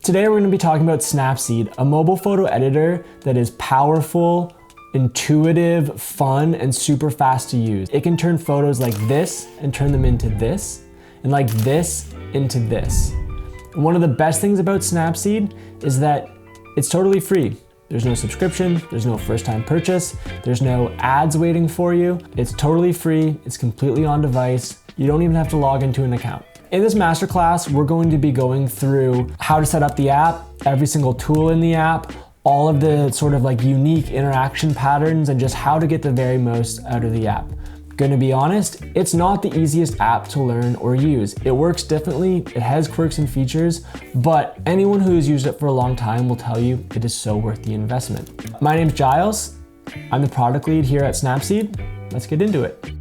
Today we're going to be talking about Snapseed, a mobile photo editor that is powerful, intuitive, fun, and super fast to use. It can turn photos like this and turn them into this, and like this into this. And one of the best things about Snapseed is that it's totally free. There's no subscription, there's no first-time purchase, there's no ads waiting for you. It's totally free, it's completely on device. You don't even have to log into an account. In this masterclass, we're going to be going through how to set up the app, every single tool in the app, all of the sort of like unique interaction patterns, and just how to get the very most out of the app. Gonna be honest, it's not the easiest app to learn or use. It works differently, it has quirks and features, but anyone who has used it for a long time will tell you it is so worth the investment. My name's Giles, I'm the product lead here at Snapseed. Let's get into it.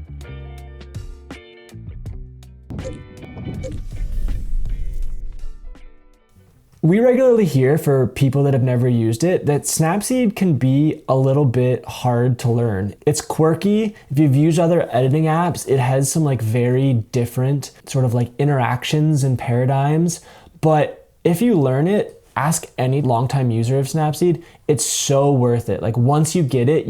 We regularly hear, for people that have never used it, that Snapseed can be a little bit hard to learn. It's quirky. If you've used other editing apps, it has some like very different sort of like interactions and paradigms. But if you learn it, ask any longtime user of Snapseed, it's so worth it. Like once you get it,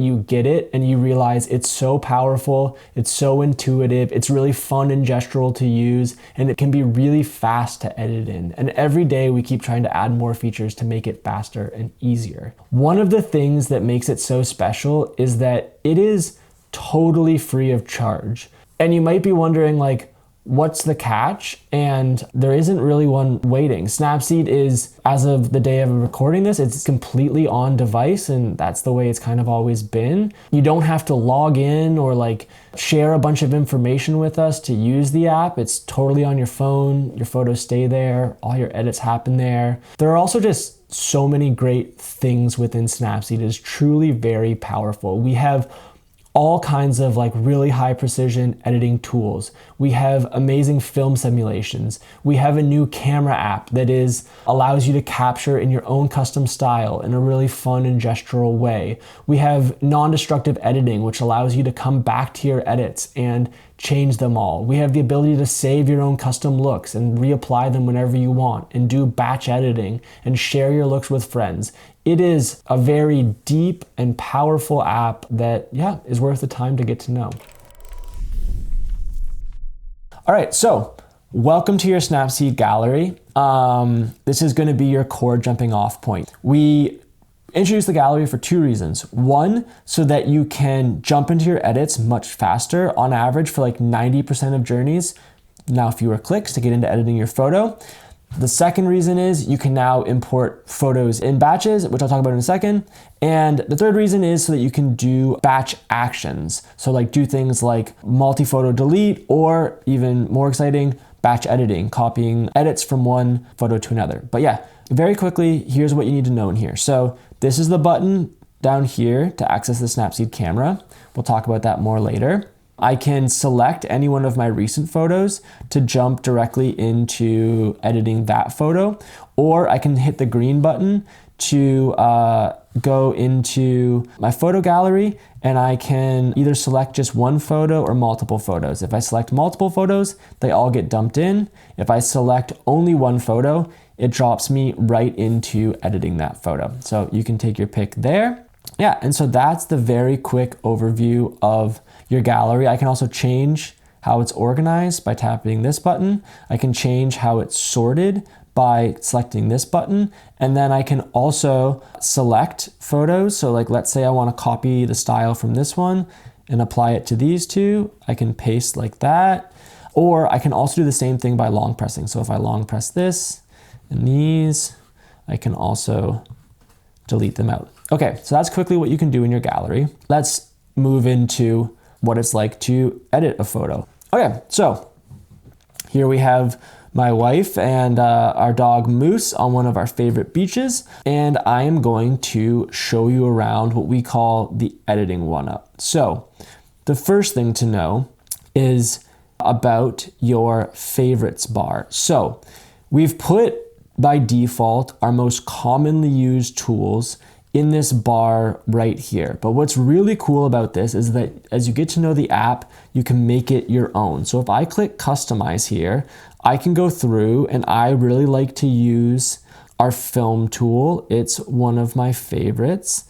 and you realize it's so powerful, it's so intuitive, it's really fun and gestural to use, and it can be really fast to edit in. And every day we keep trying to add more features to make it faster and easier. One of the things that makes it so special is that it is totally free of charge. And you might be wondering like, what's the catch? And there isn't really one waiting. Snapseed is, as of the day of recording this, it's completely on device, and that's the way it's kind of always been. You don't have to log in or like share a bunch of information with us to use the app. It's totally on your phone. Your photos stay there. All your edits happen there. There are also just so many great things within Snapseed. It is truly very powerful. We have all kinds of like really high precision editing tools. We have amazing film simulations. We have a new camera app that allows you to capture in your own custom style in a really fun and gestural way. We have non-destructive editing, which allows you to come back to your edits and change them all. We have the ability to save your own custom looks and reapply them whenever you want, and do batch editing and share your looks with friends. It is a very deep and powerful app that, is worth the time to get to know. All right, so welcome to your Snapseed gallery. This is going to be your core jumping off point. We introduce the gallery for two reasons. One, so that you can jump into your edits much faster. On average, for like 90% of journeys, now fewer clicks to get into editing your photo. The second reason is you can now import photos in batches, which I'll talk about in a second. And the third reason is so that you can do batch actions. So like do things like multi-photo delete, or even more exciting, batch editing, copying edits from one photo to another. But yeah, very quickly, here's what you need to know in here. So this is the button down here to access the Snapseed camera. We'll talk about that more later. I can select any one of my recent photos to jump directly into editing that photo, or I can hit the green button to go into my photo gallery, and I can either select just one photo or multiple photos. If I select multiple photos, they all get dumped in. If I select only one photo, it drops me right into editing that photo. So you can take your pick there. Yeah, and so that's the very quick overview of your gallery. I can also change how it's organized by tapping this button. I can change how it's sorted by selecting this button. And then I can also select photos. So like, let's say I want to copy the style from this one and apply it to these two. I can paste like that. Or I can also do the same thing by long pressing. So if I long press this and these, I can also delete them out. Okay, so that's quickly what you can do in your gallery. Let's move into what it's like to edit a photo. Okay, so here we have my wife and our dog Moose on one of our favorite beaches, and I am going to show you around what we call the editing one-up. So the first thing to know is about your favorites bar. So we've put by default our most commonly used tools in this bar right here. But what's really cool about this is that as you get to know the app, you can make it your own. So if I click customize here, I can go through, and I really like to use our film tool. It's one of my favorites.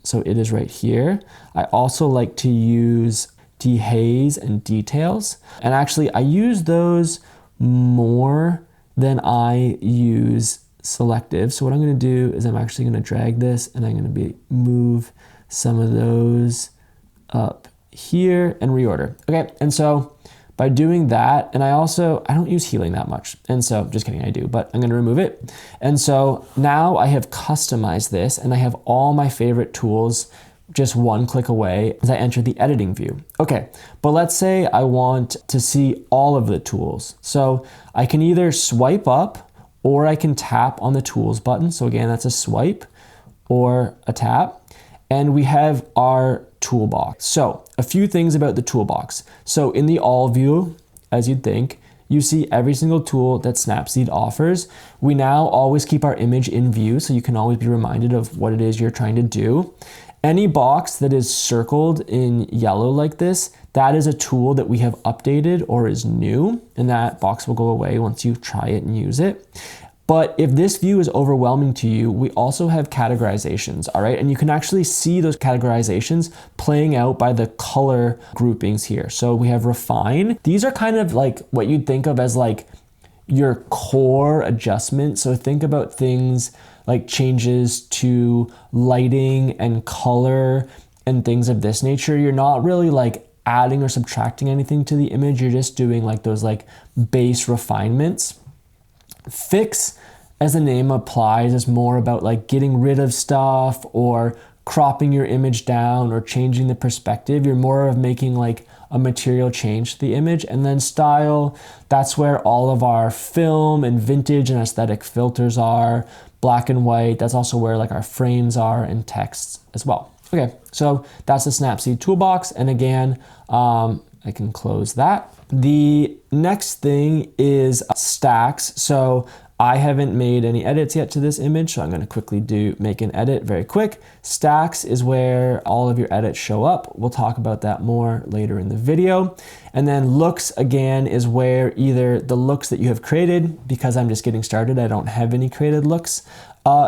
So it is right here. I also like to use Dehaze and Details. And actually I use those more than I use Selective. So what I'm gonna do is I'm actually gonna drag this and I'm gonna move some of those up here and reorder. Okay, and so by doing that, and I don't use healing that much. And so, just kidding, I do, but I'm gonna remove it. And so now I have customized this and I have all my favorite tools just one click away as I enter the editing view. Okay, but let's say I want to see all of the tools. So I can either swipe up or I can tap on the tools button. So again, that's a swipe or a tap. And we have our toolbox. So a few things about the toolbox. So in the all view, as you'd think, you see every single tool that Snapseed offers. We now always keep our image in view, so you can always be reminded of what it is you're trying to do. Any box that is circled in yellow like this, that is a tool that we have updated or is new, and that box will go away once you try it and use it. But if this view is overwhelming to you, we also have categorizations, all right? And you can actually see those categorizations playing out by the color groupings here. So we have refine. These are kind of like what you'd think of as like your core adjustment. So think about things like changes to lighting and color and things of this nature. You're not really like adding or subtracting anything to the image. You're just doing like those like base refinements. Fix, as the name applies, is more about like getting rid of stuff or cropping your image down or changing the perspective. You're more of making like a material change to the image. And then style, that's where all of our film and vintage and aesthetic filters are. Black and white, that's also where like our frames are, and texts as well. Okay, so that's the Snapseed toolbox. And again, I can close that. The next thing is stacks. So I haven't made any edits yet to this image, so I'm gonna quickly make an edit very quick. Stacks is where all of your edits show up. We'll talk about that more later in the video. And then looks, again, is where either the looks that you have created, because I'm just getting started, I don't have any created looks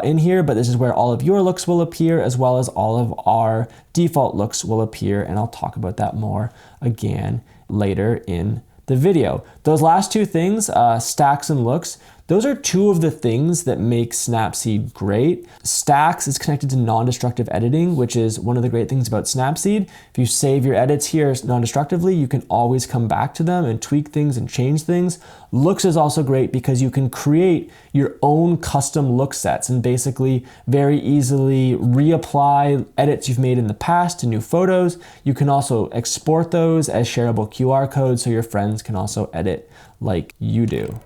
in here, but this is where all of your looks will appear, as well as all of our default looks will appear, and I'll talk about that more again later in the video. Those last two things, stacks and looks, those are two of the things that make Snapseed great. Stacks is connected to non-destructive editing, which is one of the great things about Snapseed. If you save your edits here non-destructively, you can always come back to them and tweak things and change things. Looks is also great because you can create your own custom look sets and basically very easily reapply edits you've made in the past to new photos. You can also export those as shareable QR codes so your friends can also edit like you do.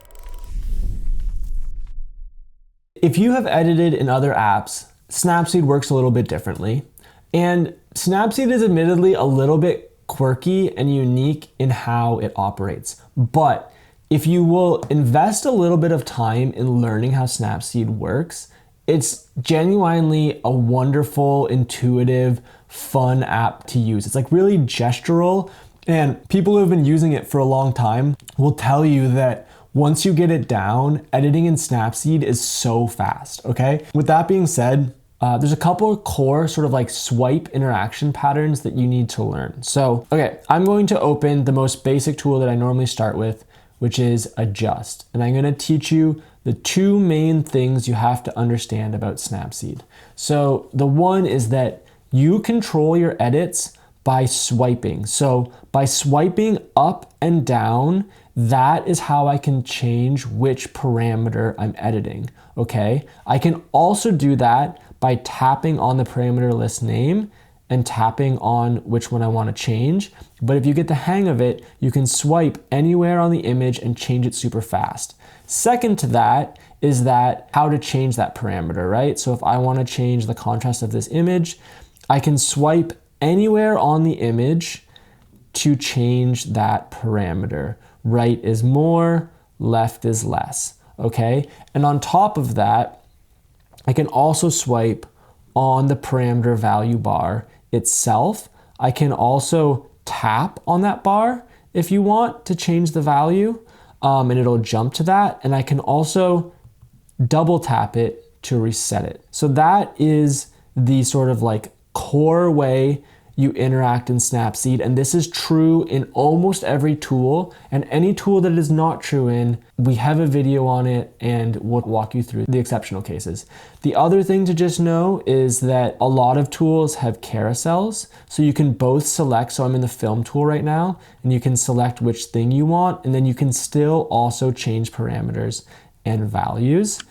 If you have edited in other apps, Snapseed works a little bit differently. And Snapseed is admittedly a little bit quirky and unique in how it operates. But if you will invest a little bit of time in learning how Snapseed works, it's genuinely a wonderful, intuitive, fun app to use. It's like really gestural, and people who have been using it for a long time will tell you that once you get it down, editing in Snapseed is so fast, okay? With that being said, there's a couple of core sort of like swipe interaction patterns that you need to learn. So, okay, I'm going to open the most basic tool that I normally start with, which is adjust. And I'm gonna teach you the two main things you have to understand about Snapseed. So the one is that you control your edits by swiping. So by swiping up and down, that is how I can change which parameter I'm editing, okay? I can also do that by tapping on the parameter list name and tapping on which one I want to change. But if you get the hang of it, you can swipe anywhere on the image and change it super fast. Second to that is that how to change that parameter, right? So if I want to change the contrast of this image, I can swipe anywhere on the image to change that parameter. Right is more, left is less, okay? And on top of that, I can also swipe on the parameter value bar itself. I can also tap on that bar if you want to change the value, and it'll jump to that. And I can also double tap it to reset it. So that is the sort of like core way you interact in Snapseed, and this is true in almost every tool, and any tool that it is not true in, we have a video on it and we'll walk you through the exceptional cases. The other thing to just know is that a lot of tools have carousels, so you can both select, so I'm in the film tool right now, and you can select which thing you want, and then you can still also change parameters and values.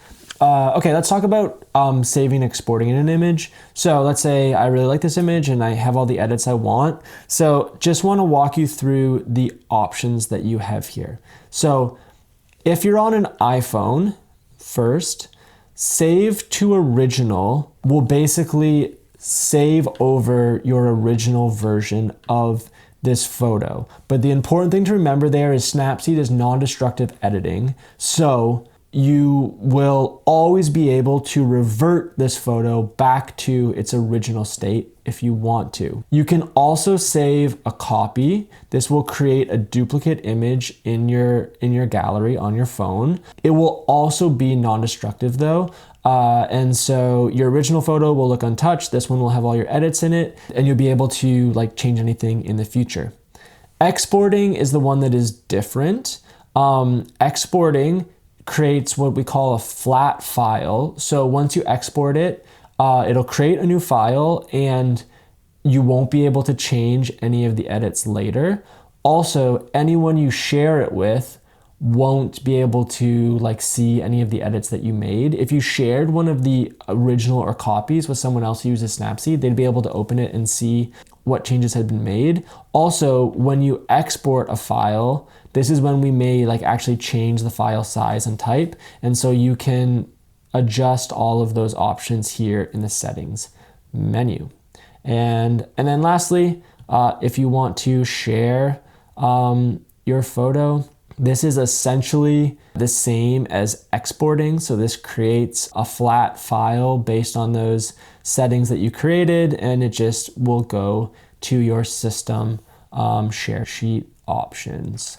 Okay, let's talk about saving and exporting in an image. So let's say I really like this image and I have all the edits I want. So just want to walk you through the options that you have here. So if you're on an iPhone, first, save to original will basically save over your original version of this photo. But the important thing to remember there is Snapseed is non-destructive editing. So you will always be able to revert this photo back to its original state if you want to. You can also save a copy. This will create a duplicate image in your gallery on your phone. It will also be non-destructive though. And so your original photo will look untouched. This one will have all your edits in it, and you'll be able to like change anything in the future. Exporting is the one that is different. Exporting creates what we call a flat file. So once you export it, it'll create a new file and you won't be able to change any of the edits later. Also, anyone you share it with won't be able to like see any of the edits that you made. If you shared one of the original or copies with someone else who uses Snapseed, they'd be able to open it and see what changes had been made. Also, when you export a file, this is when we may like actually change the file size and type. And so you can adjust all of those options here in the settings menu. And then lastly, if you want to share your photo, this is essentially the same as exporting. So this creates a flat file based on those settings that you created, and it just will go to your system share sheet options.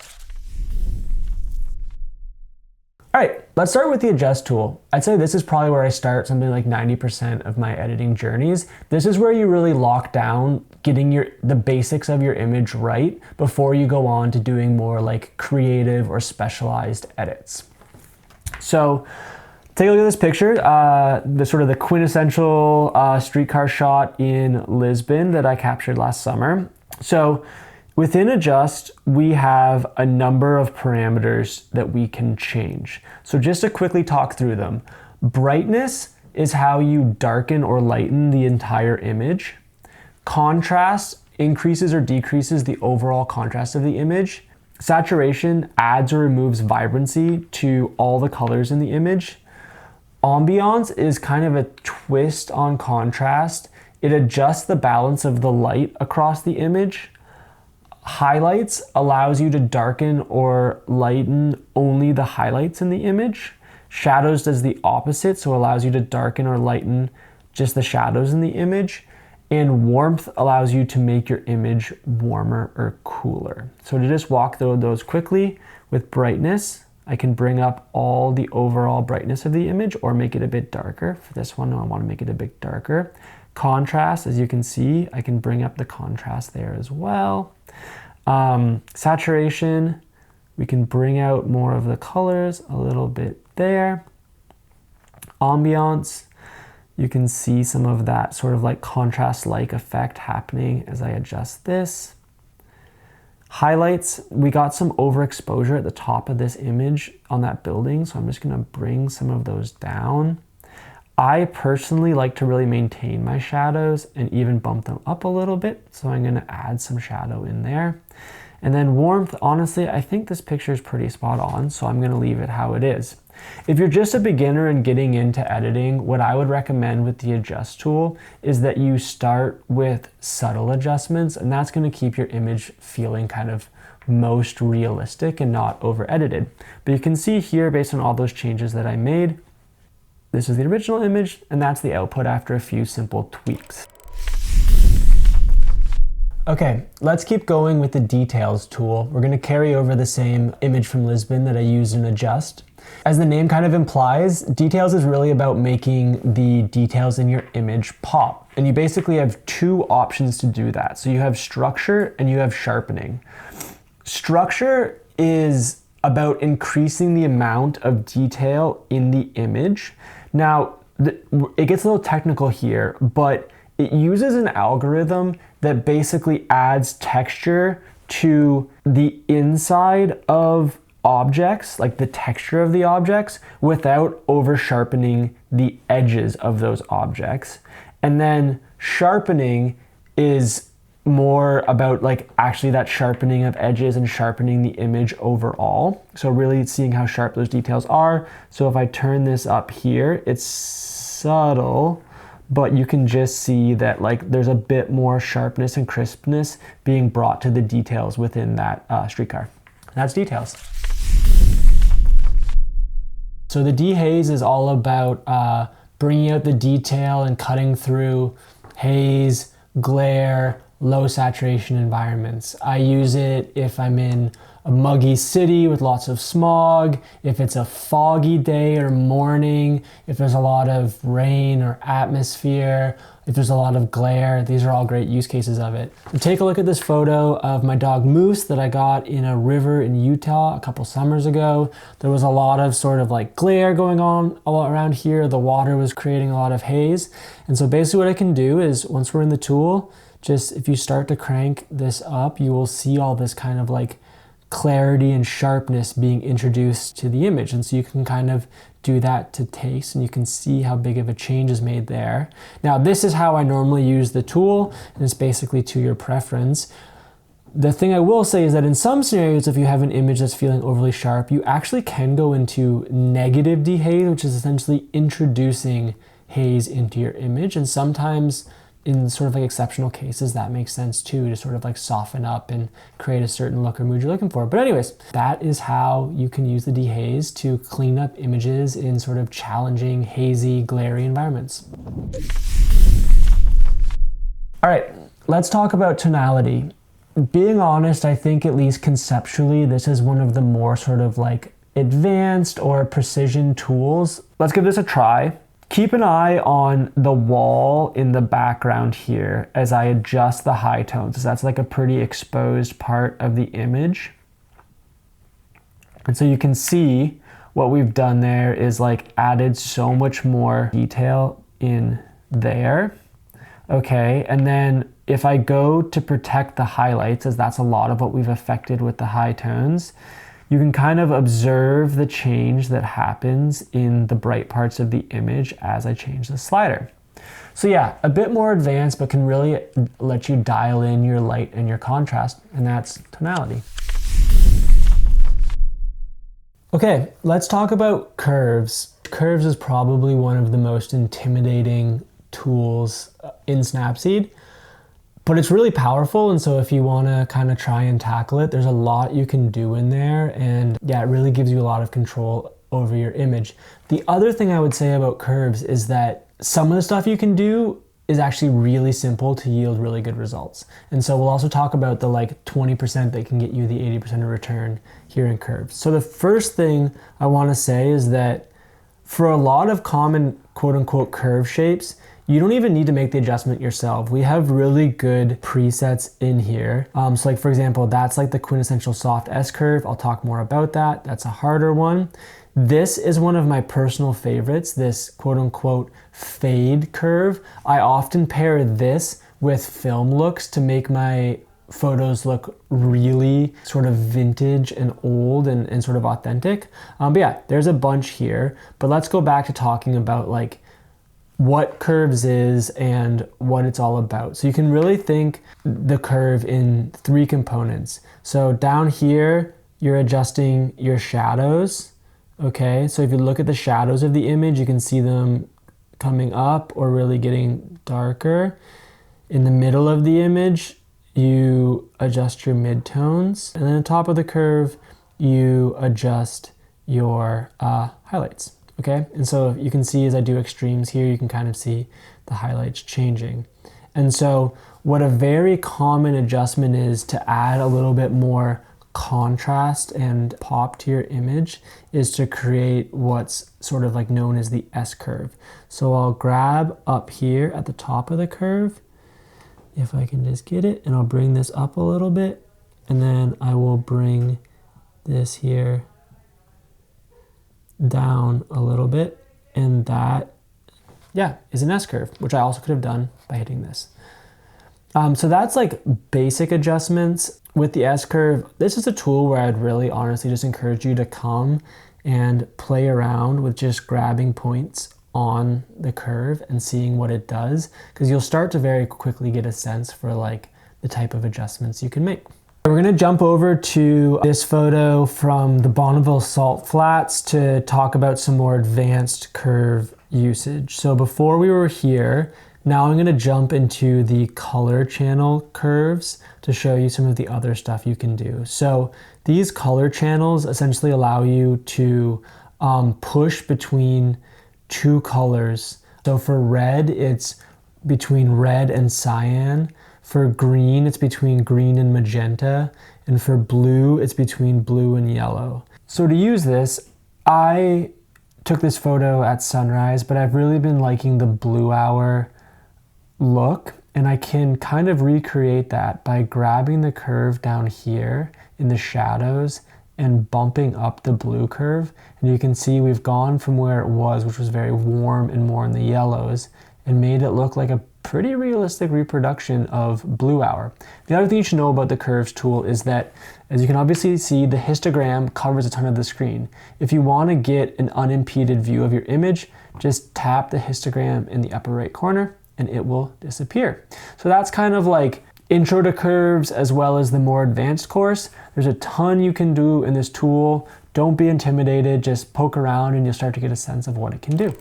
All right, let's start with the Adjust tool. I'd say this is probably where I start something like 90% of my editing journeys. This is where you really lock down getting the basics of your image right before you go on to doing more like creative or specialized edits. So take a look at this picture, the sort of the quintessential streetcar shot in Lisbon that I captured last summer. So within Adjust, we have a number of parameters that we can change. So just to quickly talk through them. Brightness is how you darken or lighten the entire image. Contrast increases or decreases the overall contrast of the image. Saturation adds or removes vibrancy to all the colors in the image. Ambiance is kind of a twist on contrast. It adjusts the balance of the light across the image. Highlights allows you to darken or lighten only the highlights in the image. Shadows does the opposite, so it allows you to darken or lighten just the shadows in the image. And warmth allows you to make your image warmer or cooler. So to just walk through those quickly, with brightness, I can bring up all the overall brightness of the image or make it a bit darker. For this one, I want to make it a bit darker. Contrast, as you can see, I can bring up the contrast there as well. Saturation, we can bring out more of the colors a little bit there. Ambiance, you can see some of that sort of like contrast-like effect happening as I adjust this. Highlights, we got some overexposure at the top of this image on that building, so I'm just gonna bring some of those down. I personally like to really maintain my shadows and even bump them up a little bit, so I'm gonna add some shadow in there. And then warmth, honestly, I think this picture is pretty spot on, so I'm gonna leave it how it is. If you're just a beginner and getting into editing, what I would recommend with the Adjust tool is that you start with subtle adjustments, and that's gonna keep your image feeling kind of most realistic and not over edited. But you can see here, based on all those changes that I made, this is the original image, and that's the output after a few simple tweaks. Okay, let's keep going with the Details tool. We're gonna carry over the same image from Lisbon that I used in Adjust. As the name kind of implies, Details is really about making the details in your image pop. And you basically have two options to do that. So you have Structure and you have Sharpening. Structure is about increasing the amount of detail in the image. Now, it gets a little technical here, but it uses an algorithm that basically adds texture to the inside of objects, like the texture of the objects, without over sharpening the edges of those objects. And then sharpening is more about like actually that sharpening of edges and sharpening the image overall. So really seeing how sharp those details are. So if I turn this up here, it's subtle, but you can just see that like there's a bit more sharpness and crispness being brought to the details within that streetcar. That's Details. So the Dehaze is all about bringing out the detail and cutting through haze, glare, low saturation environments. I use it if I'm in a muggy city with lots of smog, if it's a foggy day or morning, if there's a lot of rain or atmosphere, if there's a lot of glare. These are all great use cases of it. So take a look at this photo of my dog Moose that I got in a river in Utah a couple summers ago. There was a lot of sort of like glare going on all around here. The water was creating a lot of haze. And so basically what I can do is once we're in the tool, just if you start to crank this up, you will see all this kind of like clarity and sharpness being introduced to the image. And so you can kind of do that to taste and you can see how big of a change is made there. Now, this is how I normally use the tool, and it's basically to your preference. The thing I will say is that in some scenarios, if you have an image that's feeling overly sharp, you actually can go into negative dehaze, which is essentially introducing haze into your image. And sometimes in sort of like exceptional cases, that makes sense too, to sort of like soften up and create a certain look or mood you're looking for. But anyways, that is how you can use the dehaze to clean up images in sort of challenging, hazy, glary environments. All right, let's talk about tonality. Being honest, I think at least conceptually, this is one of the more sort of like advanced or precision tools. Let's give this a try. Keep an eye on the wall in the background here as I adjust the high tones. So that's like a pretty exposed part of the image. And so you can see what we've done there is like added so much more detail in there. Okay, and then if I go to protect the highlights, as that's a lot of what we've affected with the high tones, you can kind of observe the change that happens in the bright parts of the image as I change the slider. So yeah, a bit more advanced, but can really let you dial in your light and your contrast, and that's tonality. Okay, let's talk about curves. Curves is probably one of the most intimidating tools in Snapseed, but it's really powerful. And so if you want to kind of try and tackle it, there's a lot you can do in there. And yeah, it really gives you a lot of control over your image. The other thing I would say about curves is that some of the stuff you can do is actually really simple to yield really good results. And so we'll also talk about the like 20% that can get you the 80% of return here in curves. So the first thing I want to say is that for a lot of common quote unquote curve shapes, you don't even need to make the adjustment yourself. We have really good presets in here. So like for example, that's like the quintessential soft S curve. I'll talk more about that. That's a harder one. This is one of my personal favorites, this quote unquote fade curve. I often pair this with film looks to make my photos look really sort of vintage and old and sort of authentic. But yeah, there's a bunch here, but let's go back to talking about like what curves is and what it's all about. So you can really think the curve in three components. So down here, you're adjusting your shadows. Okay, so if you look at the shadows of the image, you can see them coming up or really getting darker. In the middle of the image, you adjust your midtones. And then on top of the curve, you adjust your highlights. Okay, and so you can see as I do extremes here, you can kind of see the highlights changing. And so what a very common adjustment is to add a little bit more contrast and pop to your image is to create what's sort of like known as the S curve. So I'll grab up here at the top of the curve, if I can just get it, and I'll bring this up a little bit, and then I will bring this here down a little bit, and that, yeah, is an S curve, which I also could have done by hitting this. So that's like basic adjustments with the S curve. This is a tool where I'd really honestly just encourage you to come and play around with just grabbing points on the curve and seeing what it does, because you'll start to very quickly get a sense for like the type of adjustments you can make. We're gonna jump over to this photo from the Bonneville Salt Flats to talk about some more advanced curve usage. So before we were here, now I'm gonna jump into the color channel curves to show you some of the other stuff you can do. So these color channels essentially allow you to push between two colors. So for red, it's between red and cyan. For green, it's between green and magenta. And for blue, it's between blue and yellow. So to use this, I took this photo at sunrise, but I've really been liking the blue hour look, and I can kind of recreate that by grabbing the curve down here in the shadows and bumping up the blue curve. And you can see we've gone from where it was, which was very warm and more in the yellows, and made it look like a pretty realistic reproduction of blue hour. The other thing you should know about the curves tool is that, as you can obviously see, the histogram covers a ton of the screen. If you want to get an unimpeded view of your image, just tap the histogram in the upper right corner and it will disappear. So that's kind of like intro to curves as well as the more advanced course. There's a ton you can do in this tool. Don't be intimidated, just poke around and you'll start to get a sense of what it can do.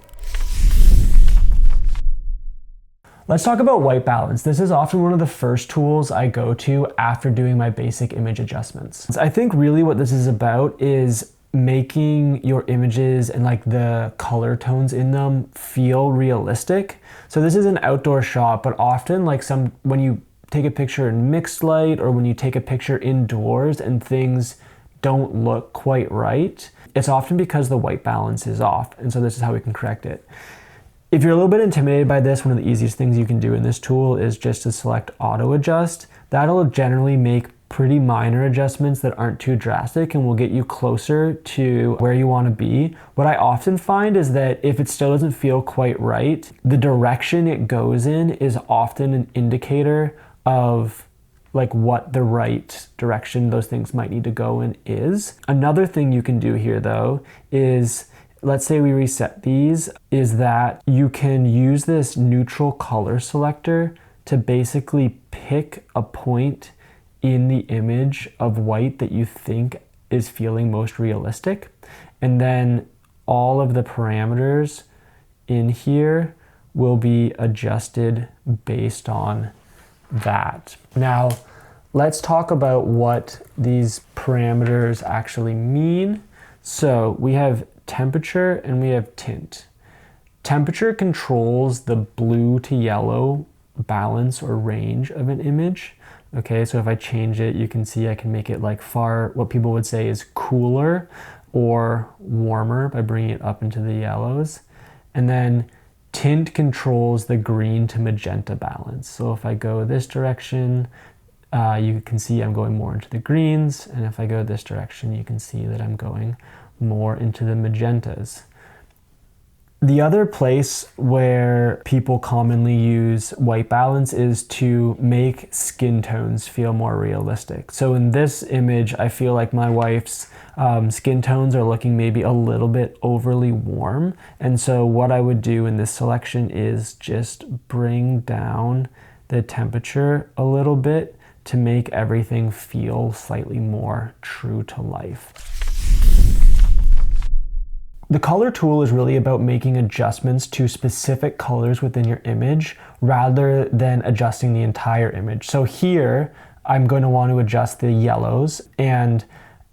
Let's talk about white balance. This is often one of the first tools I go to after doing my basic image adjustments. I think really what this is about is making your images and like the color tones in them feel realistic. So this is an outdoor shot, but often like when you take a picture in mixed light or when you take a picture indoors and things don't look quite right, it's often because the white balance is off. And so this is how we can correct it. If you're a little bit intimidated by this, one of the easiest things you can do in this tool is just to select auto adjust. That'll generally make pretty minor adjustments that aren't too drastic and will get you closer to where you want to be. What I often find is that if it still doesn't feel quite right, the direction it goes in is often an indicator of like what the right direction those things might need to go in is. Another thing you can do here though is, let's say we reset these, is that you can use this neutral color selector to basically pick a point in the image of white that you think is feeling most realistic. And then all of the parameters in here will be adjusted based on that. Now, let's talk about what these parameters actually mean. So we have temperature and we have tint. Temperature controls the blue to yellow balance or range of an image. Okay, so if I change it, you can see I can make it like what people would say is cooler or warmer by bringing it up into the yellows. And then tint controls the green to magenta balance. So if I go this direction, you can see I'm going more into the greens. And if I go this direction, you can see that I'm going more into the magentas. The other place where people commonly use white balance is to make skin tones feel more realistic. So in this image, I feel like my wife's skin tones are looking maybe a little bit overly warm. And so what I would do in this selection is just bring down the temperature a little bit to make everything feel slightly more true to life. The color tool is really about making adjustments to specific colors within your image rather than adjusting the entire image. So here, I'm going to want to adjust the yellows, and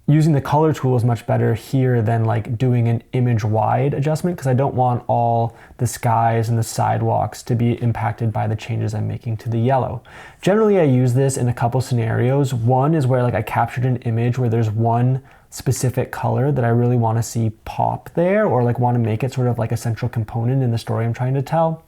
using the color tool is much better here than like doing an image wide adjustment, because I don't want all the skies and the sidewalks to be impacted by the changes I'm making to the yellow. Generally, I use this in a couple scenarios. One is where like I captured an image where there's one specific color that I really want to see pop there, or like want to make it sort of like a central component in the story I'm trying to tell.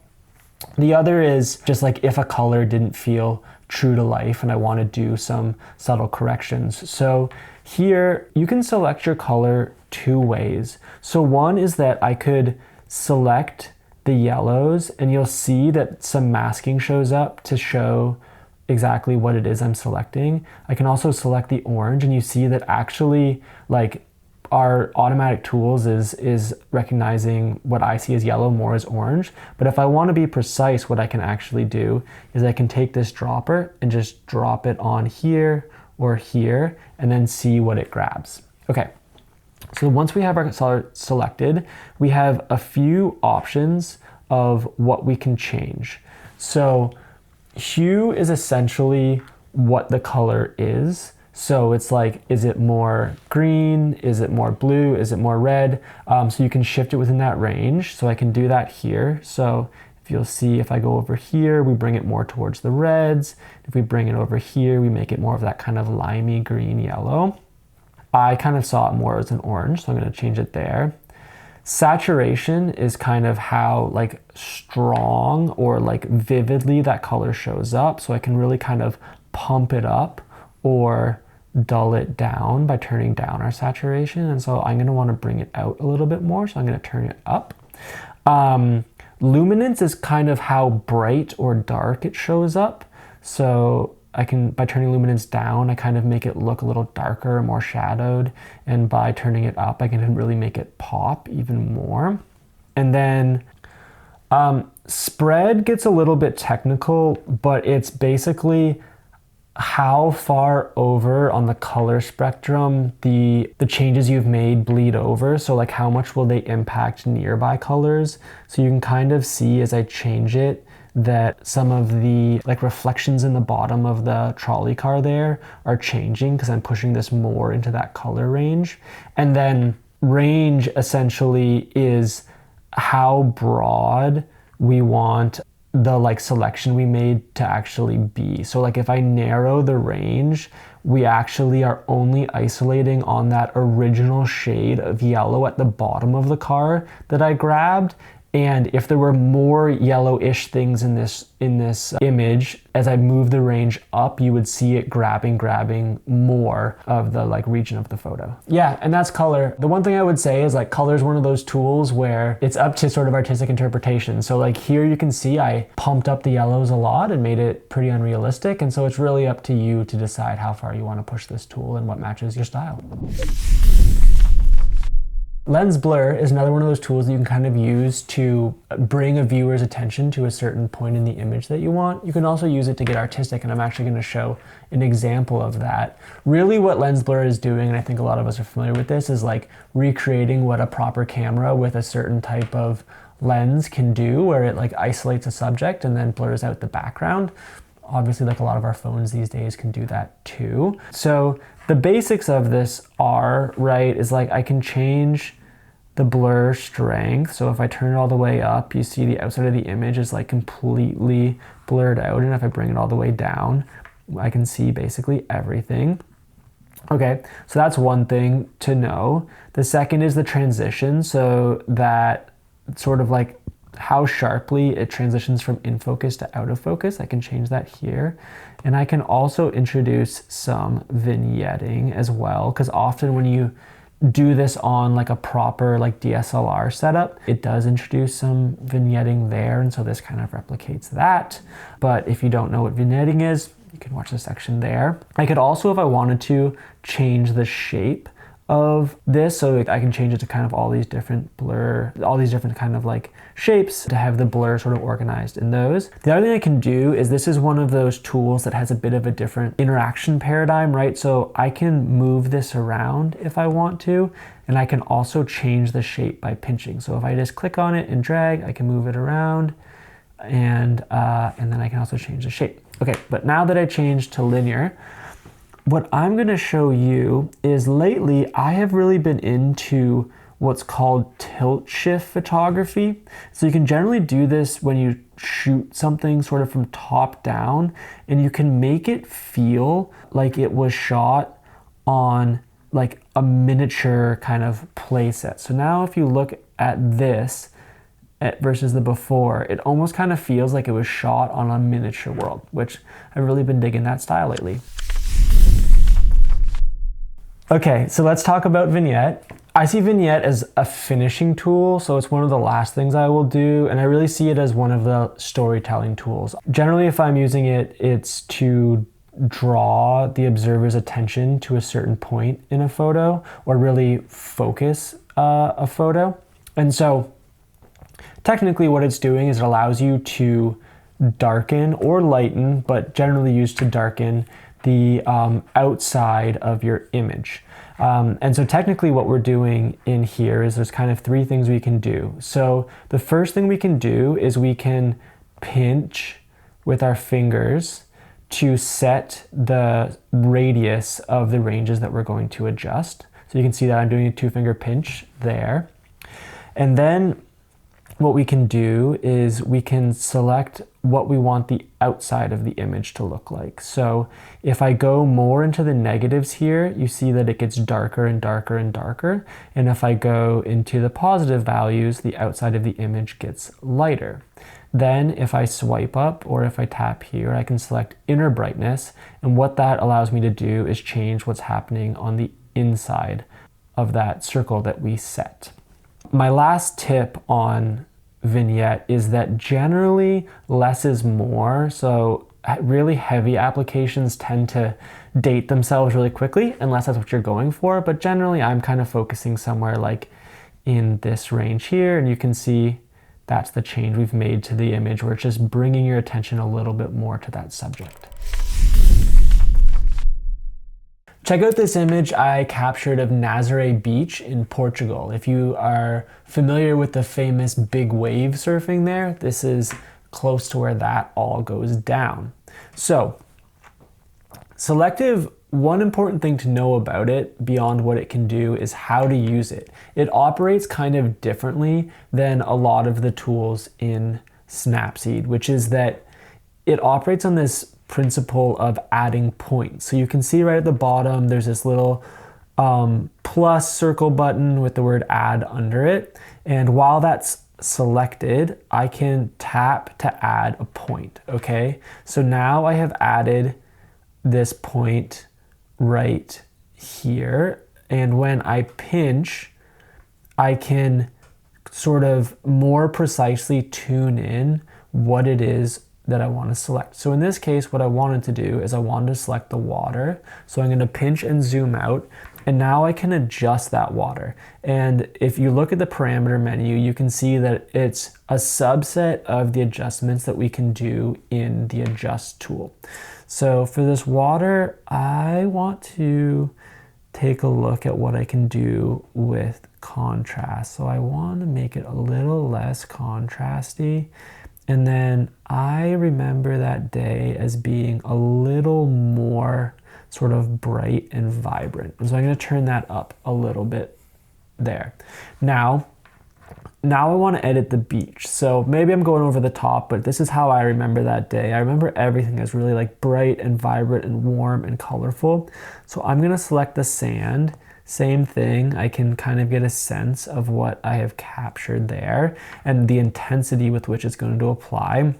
The other is just like if a color didn't feel true to life and I want to do some subtle corrections. So here you can select your color two ways. So one is that I could select the yellows and you'll see that some masking shows up to show exactly what it is I'm selecting. I can also select the orange and you see that actually like our automatic tools is recognizing what I see as yellow more as orange. But if I want to be precise, what I can actually do is I can take this dropper and just drop it on here or here and then see what it grabs. Okay, so once we have our color selected, we have a few options of what we can change. So hue is essentially what the color is. So it's like, is it more green? Is it more blue? Is it more red? So you can shift it within that range. So I can do that here. So if you'll see, if I go over here, we bring it more towards the reds. If we bring it over here, we make it more of that kind of limey green yellow. I kind of saw it more as an orange, so I'm going to change it there. Saturation is kind of how like strong or like vividly that color shows up. So I can really kind of pump it up or dull it down by turning down our saturation. And so I'm going to want to bring it out a little bit more. So I'm going to turn it up. Luminance is kind of how bright or dark it shows up. So I can, by turning luminance down, I kind of make it look a little darker, more shadowed. And by turning it up, I can really make it pop even more. And then spread gets a little bit technical, but it's basically how far over on the color spectrum the changes you've made bleed over. So like how much will they impact nearby colors? So you can kind of see as I change it that some of the like reflections in the bottom of the trolley car there are changing because I'm pushing this more into that color range. And then range essentially is how broad we want the like selection we made to actually be. So like if I narrow the range, we actually are only isolating on that original shade of yellow at the bottom of the car that I grabbed. And if there were more yellowish things in this image, as I move the range up, you would see it grabbing more of the like region of the photo. Yeah, and that's color. The one thing I would say is like color is one of those tools where it's up to sort of artistic interpretation. So like here you can see I pumped up the yellows a lot and made it pretty unrealistic. And so it's really up to you to decide how far you want to push this tool and what matches your style. Lens blur is another one of those tools that you can kind of use to bring a viewer's attention to a certain point in the image that you want. You can also use it to get artistic, and I'm actually going to show an example of that. Really what lens blur is doing, and I think a lot of us are familiar with this, is like recreating what a proper camera with a certain type of lens can do, where it like isolates a subject and then blurs out the background. Obviously, like a lot of our phones these days can do that too. So the basics of this are, right, is like I can change the blur strength. So if I turn it all the way up, you see the outside of the image is like completely blurred out. And if I bring it all the way down, I can see basically everything. Okay, so that's one thing to know. The second is the transition. So that sort of like how sharply it transitions from in focus to out of focus. I can change that here. And I can also introduce some vignetting as well, because often when you do this on like a proper like DSLR setup, it does introduce some vignetting there. And so this kind of replicates that. But if you don't know what vignetting is, you can watch the section there. I could also, if I wanted to, change the shape of this, so I can change it to kind of all these different kind of like shapes to have the blur sort of organized in those. The other thing I can do is this is one of those tools that has a bit of a different interaction paradigm, right? So I can move this around if I want to, and I can also change the shape by pinching. So if I just click on it and drag, I can move it around, and then I can also change the shape. Okay, but now that I changed to linear, what I'm gonna show you is lately I have really been into what's called tilt shift photography. So you can generally do this when you shoot something sort of from top down, and you can make it feel like it was shot on like a miniature kind of playset. So now if you look at this versus the before, it almost kind of feels like it was shot on a miniature world, which I've really been digging that style lately. Okay, so let's talk about Vignette. I see Vignette as a finishing tool, so it's one of the last things I will do, and I really see it as one of the storytelling tools. Generally, if I'm using it, it's to draw the observer's attention to a certain point in a photo, or really focus a photo. And so technically what it's doing is it allows you to darken or lighten, but generally used to darken the outside of your image. And so technically what we're doing in here is there's kind of three things we can do. So the first thing we can do is we can pinch with our fingers to set the radius of the ranges that we're going to adjust. So you can see that I'm doing a 2-finger pinch there. And then what we can do is we can select what we want the outside of the image to look like. So if I go more into the negatives here, you see that it gets darker and darker and darker. And if I go into the positive values, the outside of the image gets lighter. Then if I swipe up or if I tap here, I can select inner brightness. And what that allows me to do is change what's happening on the inside of that circle that we set. My last tip on Vignette is that generally less is more. So really heavy applications tend to date themselves really quickly unless that's what you're going for. But generally I'm kind of focusing somewhere like in this range here, and you can see that's the change we've made to the image where it's just bringing your attention a little bit more to that subject. Check out this image I captured of Nazaré Beach in Portugal. If you are familiar with the famous big wave surfing there, this is close to where that all goes down. So, Selective, one important thing to know about it beyond what it can do is how to use it. It operates kind of differently than a lot of the tools in Snapseed, which is that it operates on this principle of adding points. So you can see right at the bottom, there's this little plus circle button with the word add under it. And while that's selected, I can tap to add a point, okay? So now I have added this point right here. And when I pinch, I can sort of more precisely tune in what it is that I want to select. So in this case, what I wanted to do is I wanted to select the water. So I'm going to pinch and zoom out, and now I can adjust that water. And if you look at the parameter menu, you can see that it's a subset of the adjustments that we can do in the Adjust tool. So for this water, I want to take a look at what I can do with contrast. So I want to make it a little less contrasty. And then I remember that day as being a little more sort of bright and vibrant. And so I'm going to turn that up a little bit there. Now I want to edit the beach. So maybe I'm going over the top, but this is how I remember that day. I remember everything as really like bright and vibrant and warm and colorful. So I'm going to select the sand. Same thing, I can kind of get a sense of what I have captured there and the intensity with which it's going to apply.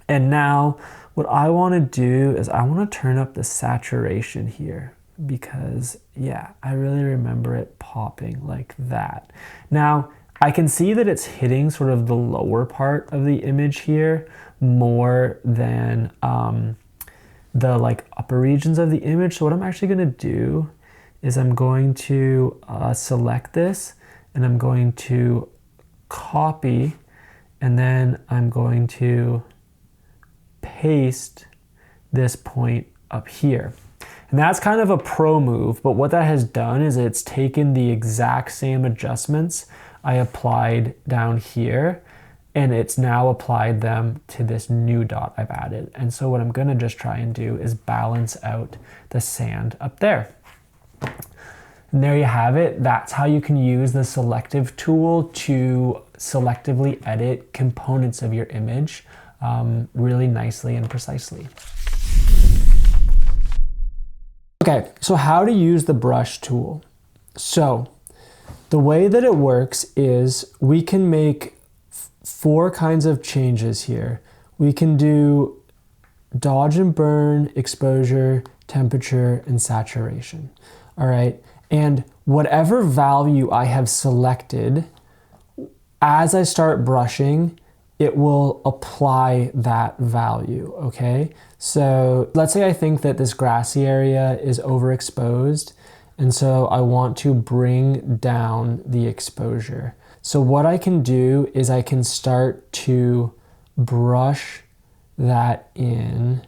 And now what I want to do is I want to turn up the saturation here because yeah, I really remember it popping like that. Now I can see that it's hitting sort of the lower part of the image here more than the like upper regions of the image. So what I'm actually going to do is I'm going to select this and I'm going to copy, and then I'm going to paste this point up here. And that's kind of a pro move, but what that has done is it's taken the exact same adjustments I applied down here and it's now applied them to this new dot I've added. And so what I'm gonna just try and do is balance out the sand up there. And there you have it. That's how you can use the Selective tool to selectively edit components of your image really nicely and precisely. Okay, so how to use the brush tool. So the way that it works is we can make 4 kinds of changes here. We can do dodge and burn, exposure, temperature, and saturation. All right, and whatever value I have selected, as I start brushing, it will apply that value, okay? So let's say I think that this grassy area is overexposed, and so I want to bring down the exposure. So what I can do is I can start to brush that in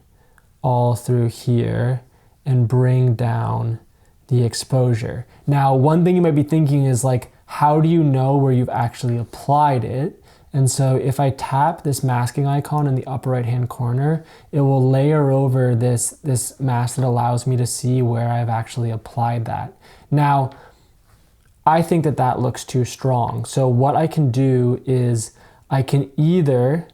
all through here and bring down the exposure. Now, one thing you might be thinking is like, how do you know where you've actually applied it? And so if I tap this masking icon in the upper right-hand corner, it will layer over this mask that allows me to see where I've actually applied that. Now, I think that that looks too strong. So what I can do is I can either,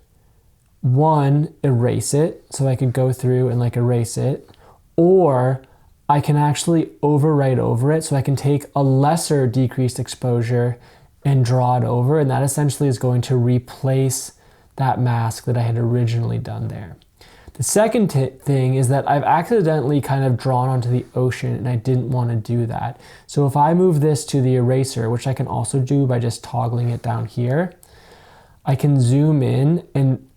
one, erase it. So I could go through and like erase it, or I can actually overwrite over it. So I can take a lesser decreased exposure and draw it over, and that essentially is going to replace that mask that I had originally done there. The second thing is that I've accidentally kind of drawn onto the ocean, and I didn't want to do that. So if I move this to the eraser, which I can also do by just toggling it down here, I can zoom in, and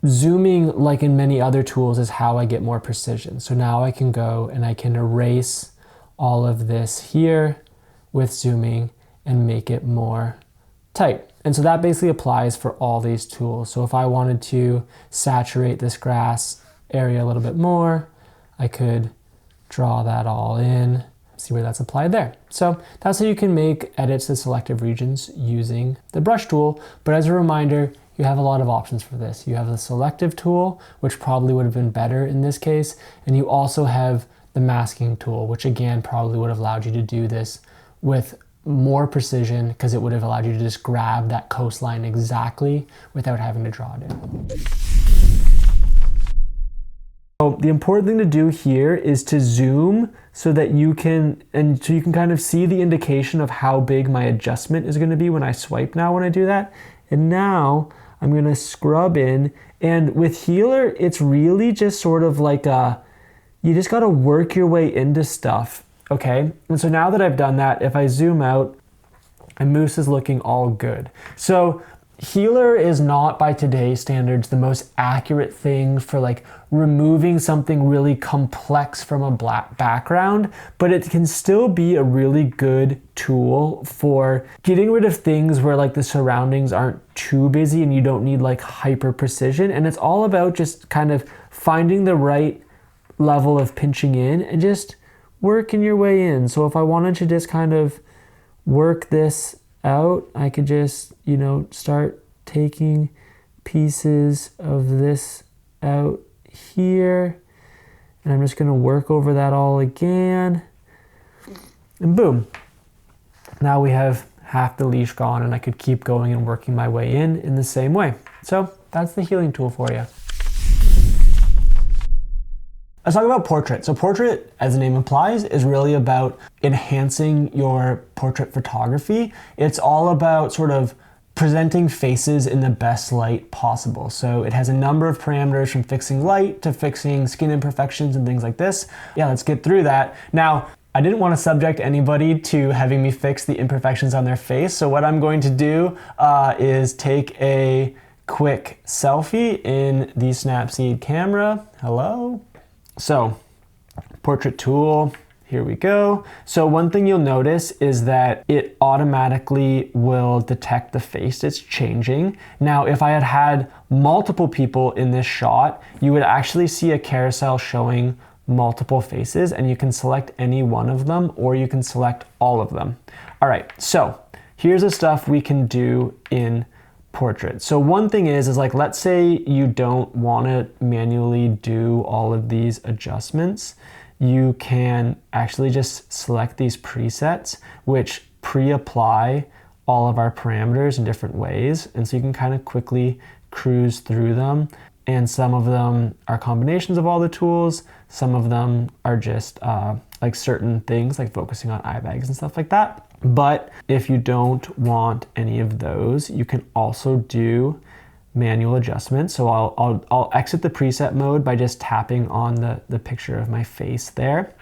zooming, like in many other tools, is how I get more precision. So now I can go and I can erase all of this here with zooming and make it more tight. And so that basically applies for all these tools. So if I wanted to saturate this grass area a little bit more, I could draw that all in, see where that's applied there. So that's how you can make edits to selective regions using the brush tool. But as a reminder, you have a lot of options for this. You have the Selective tool, which probably would have been better in this case. And you also have the masking tool, which again, probably would have allowed you to do this with more precision, because it would have allowed you to just grab that coastline exactly without having to draw it in. So the important thing to do here is to zoom so that you can, kind of see the indication of how big my adjustment is going to be when I swipe now when I do that. And now I'm going to scrub in, and with Healer, it's really just sort of like you just got to work your way into stuff. Okay, and so now that I've done that, if I zoom out, and Moose is looking all good. So Healer is not, by today's standards, the most accurate thing for like removing something really complex from a black background, but it can still be a really good tool for getting rid of things where like the surroundings aren't too busy and you don't need like hyper precision. And it's all about just kind of finding the right level of pinching in and just working your way in. So if I wanted to just kind of work this out, I could just, start taking pieces of this out here, and I'm just going to work over that all again, and boom. Now we have half the leash gone, and I could keep going and working my way in the same way. So that's the healing tool for you. Let's talk about portrait. So portrait, as the name implies, is really about enhancing your portrait photography. It's all about sort of presenting faces in the best light possible. So it has a number of parameters, from fixing light to fixing skin imperfections and things like this. Yeah, let's get through that. Now, I didn't want to subject anybody to having me fix the imperfections on their face. So what I'm going to do is take a quick selfie in the Snapseed camera. Hello. So, portrait tool, here we go. So one thing you'll notice is that it automatically will detect the face it's changing. Now, if I had had multiple people in this shot, you would actually see a carousel showing multiple faces, and you can select any one of them, or you can select all of them. All right, so here's the stuff we can do in portrait. So one thing is like, let's say you don't want to manually do all of these adjustments. You can actually just select these presets, which pre-apply all of our parameters in different ways. And so you can kind of quickly cruise through them. And some of them are combinations of all the tools. Some of them are just like certain things, like focusing on eye bags and stuff like that. But if you don't want any of those, you can also do manual adjustments. So I'll exit the preset mode by just tapping on the picture of my face there.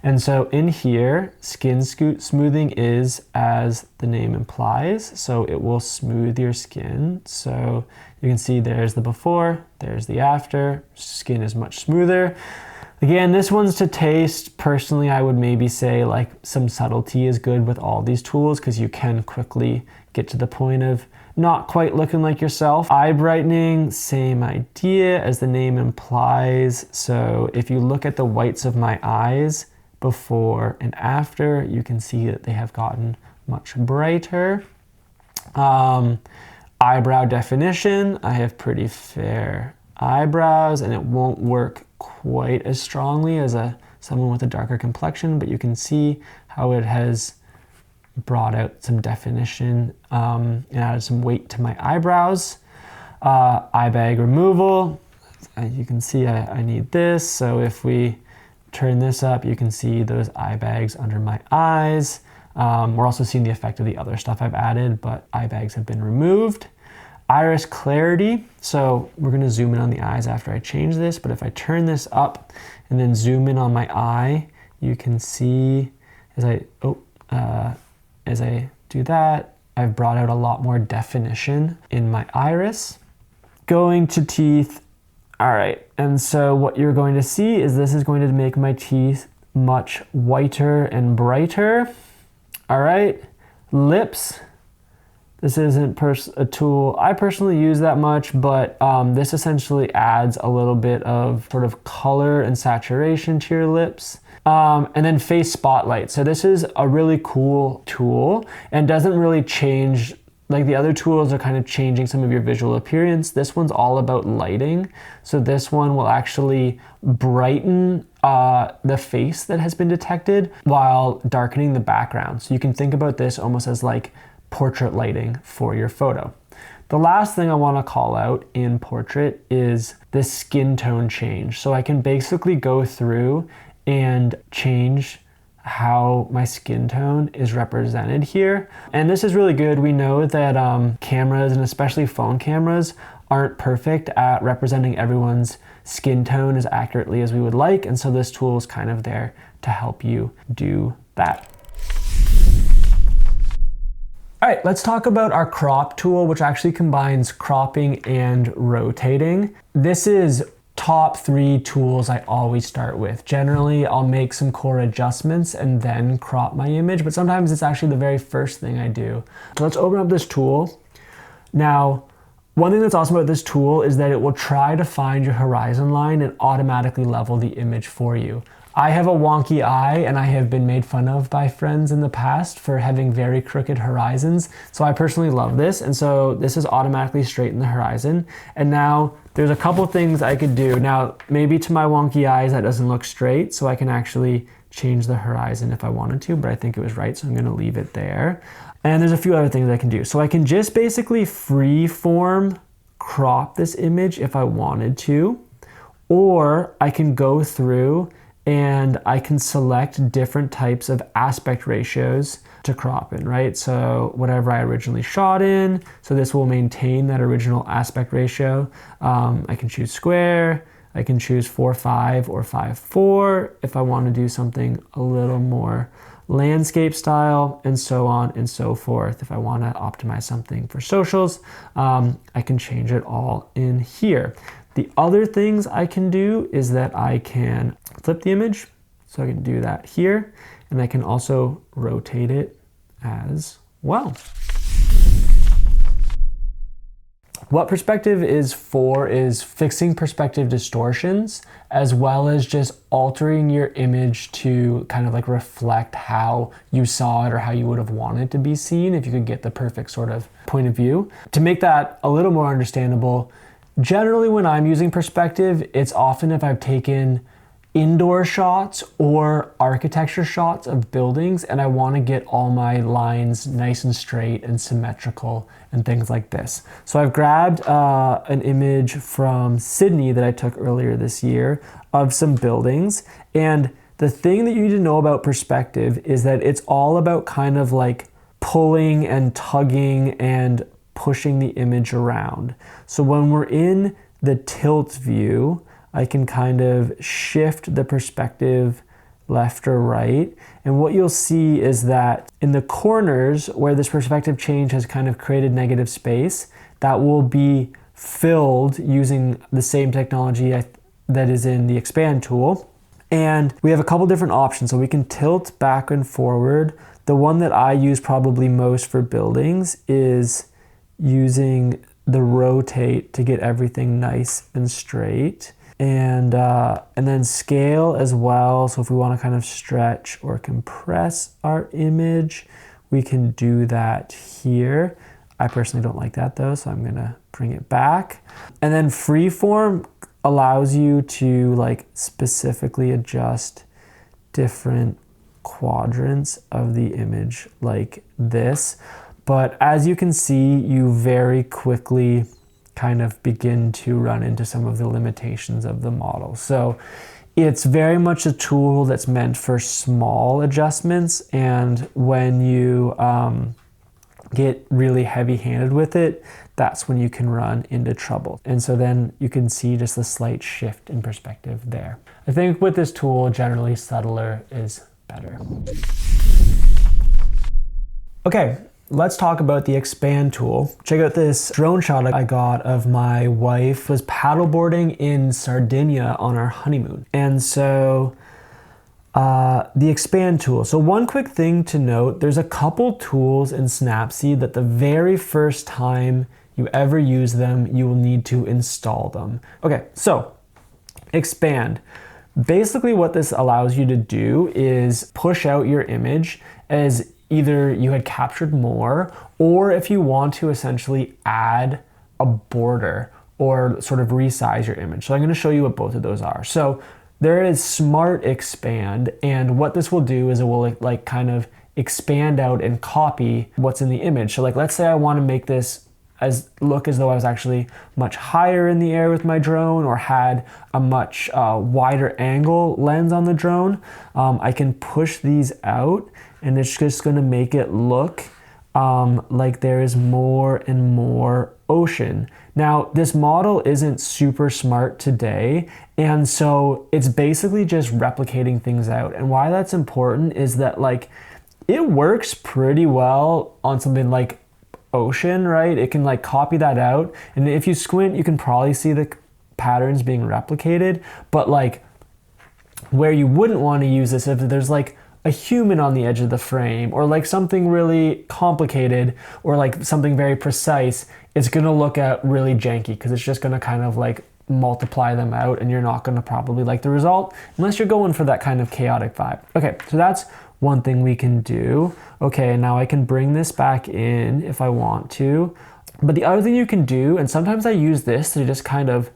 And so in here, skin smoothing is as the name implies. So it will smooth your skin. So you can see there's the before, there's the after. Skin is much smoother. Again, this one's to taste. Personally, I would maybe say like some subtlety is good with all these tools because you can quickly get to the point of not quite looking like yourself. Eye brightening, same idea as the name implies. So if you look at the whites of my eyes before and after, you can see that they have gotten much brighter. Eyebrow definition, I have pretty fair eyebrows and it won't work quite as strongly as someone with a darker complexion, but you can see how it has brought out some definition and added some weight to my eyebrows. Eye bag removal, you can see I need this. So if we turn this up, you can see those eye bags under my eyes. We're also seeing the effect of the other stuff I've added, but eye bags have been removed. Iris clarity, so we're gonna zoom in on the eyes after I change this, but if I turn this up and then zoom in on my eye, you can see as I do that, I've brought out a lot more definition in my iris. Going to teeth, all right, and so what you're going to see is this is going to make my teeth much whiter and brighter. All right, lips. This isn't a tool I personally use that much, but this essentially adds a little bit of sort of color and saturation to your lips. And then face spotlight. So this is a really cool tool and doesn't really change, like the other tools are kind of changing some of your visual appearance. This one's all about lighting. So this one will actually brighten the face that has been detected while darkening the background. So you can think about this almost as like portrait lighting for your photo. The last thing I want to call out in portrait is this skin tone change. So I can basically go through and change how my skin tone is represented here. And this is really good. We know that cameras, and especially phone cameras, aren't perfect at representing everyone's skin tone as accurately as we would like. And so this tool is kind of there to help you do that. All right, let's talk about our crop tool, which actually combines cropping and rotating. This is top 3 tools I always start with. Generally, I'll make some core adjustments and then crop my image, but sometimes it's actually the very first thing I do. So let's open up this tool. Now, one thing that's awesome about this tool is that it will try to find your horizon line and automatically level the image for you. I have a wonky eye and I have been made fun of by friends in the past for having very crooked horizons. So I personally love this. And so this is automatically straighten the horizon. And now there's a couple things I could do. Now, maybe to my wonky eyes, that doesn't look straight. So I can actually change the horizon if I wanted to, but I think it was right. So I'm gonna leave it there. And there's a few other things I can do. So I can just basically free form crop this image if I wanted to, or I can go through and I can select different types of aspect ratios to crop in, right? So whatever I originally shot in, so this will maintain that original aspect ratio. I can choose square, I can choose 4:5 or 5:4 if I want to do something a little more landscape style, and so on and so forth. If I want to optimize something for socials, I can change it all in here. The other things I can do is that I can flip the image. So I can do that here, and I can also rotate it as well. What perspective is for is fixing perspective distortions, as well as just altering your image to kind of like reflect how you saw it or how you would have wanted to be seen if you could get the perfect sort of point of view. To make that a little more understandable, generally when I'm using perspective, it's often if I've taken indoor shots or architecture shots of buildings and I want to get all my lines nice and straight and symmetrical and things like this. So I've grabbed an image from Sydney that I took earlier this year of some buildings, and the thing that you need to know about perspective is that it's all about kind of like pulling and tugging and pushing the image around. So when we're in the tilt view, I can kind of shift the perspective left or right. And what you'll see is that in the corners where this perspective change has kind of created negative space, that will be filled using the same technology that is in the expand tool. And we have a couple different options. So we can tilt back and forward. The one that I use probably most for buildings is using the rotate to get everything nice and straight. And then scale as well. So if we want to kind of stretch or compress our image, we can do that here. I personally don't like that though, so I'm gonna bring it back. And then freeform allows you to like specifically adjust different quadrants of the image like this. But as you can see, you very quickly kind of begin to run into some of the limitations of the model. So it's very much a tool that's meant for small adjustments, and when you get really heavy-handed with it, that's when you can run into trouble. And so then you can see just a slight shift in perspective there. I think with this tool, generally subtler is better. Okay. Let's talk about the expand tool. Check out this drone shot I got of my wife was paddleboarding in Sardinia on our honeymoon. And so the expand tool. So one quick thing to note, there's a couple tools in Snapseed that the very first time you ever use them, you will need to install them. Okay, so expand. Basically what this allows you to do is push out your image as either you had captured more, or if you want to essentially add a border or sort of resize your image. So I'm going to show you what both of those are. So there is Smart Expand, and what this will do is it will like kind of expand out and copy what's in the image. So like, let's say I want to make this look as though I was actually much higher in the air with my drone, or had a much wider angle lens on the drone. I can push these out, and it's just going to make it look like there is more and more ocean. Now, this model isn't super smart today, and so it's basically just replicating things out. And why that's important is that like it works pretty well on something like ocean, right? It can like copy that out, and if you squint, you can probably see the patterns being replicated. But like where you wouldn't want to use this if there's like a human on the edge of the frame, or like something really complicated, or like something very precise, it's gonna look at really janky because it's just gonna kind of like multiply them out, and you're not gonna probably like the result unless you're going for that kind of chaotic vibe. Okay, so that's one thing we can do. Okay, now I can bring this back in if I want to. But the other thing you can do, and sometimes I use this to just kind of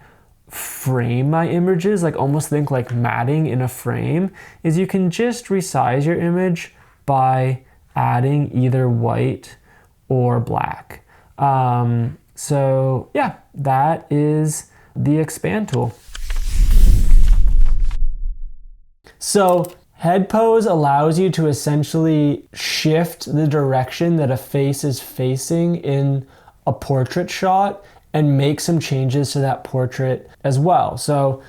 frame my images, like almost think like matting in a frame, is you can just resize your image by adding either white or black. So yeah, that is the expand tool. So head pose allows you to essentially shift the direction that a face is facing in a portrait shot and make some changes to that portrait as well. So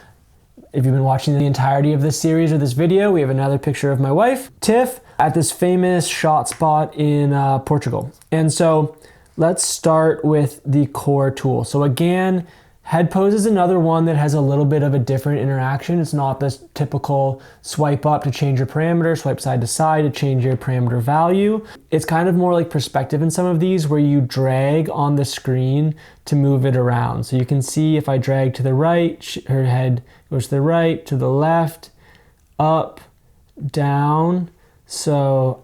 if you've been watching the entirety of this series or this video, we have another picture of my wife, Tiff, at this famous shot spot in Portugal. And so let's start with the core tool. So again, Head pose is another one that has a little bit of a different interaction. It's not this typical swipe up to change your parameter, swipe side to side to change your parameter value. It's kind of more like perspective in some of these where you drag on the screen to move it around. So you can see if I drag to the right, her head goes to the right, to the left, up, down. So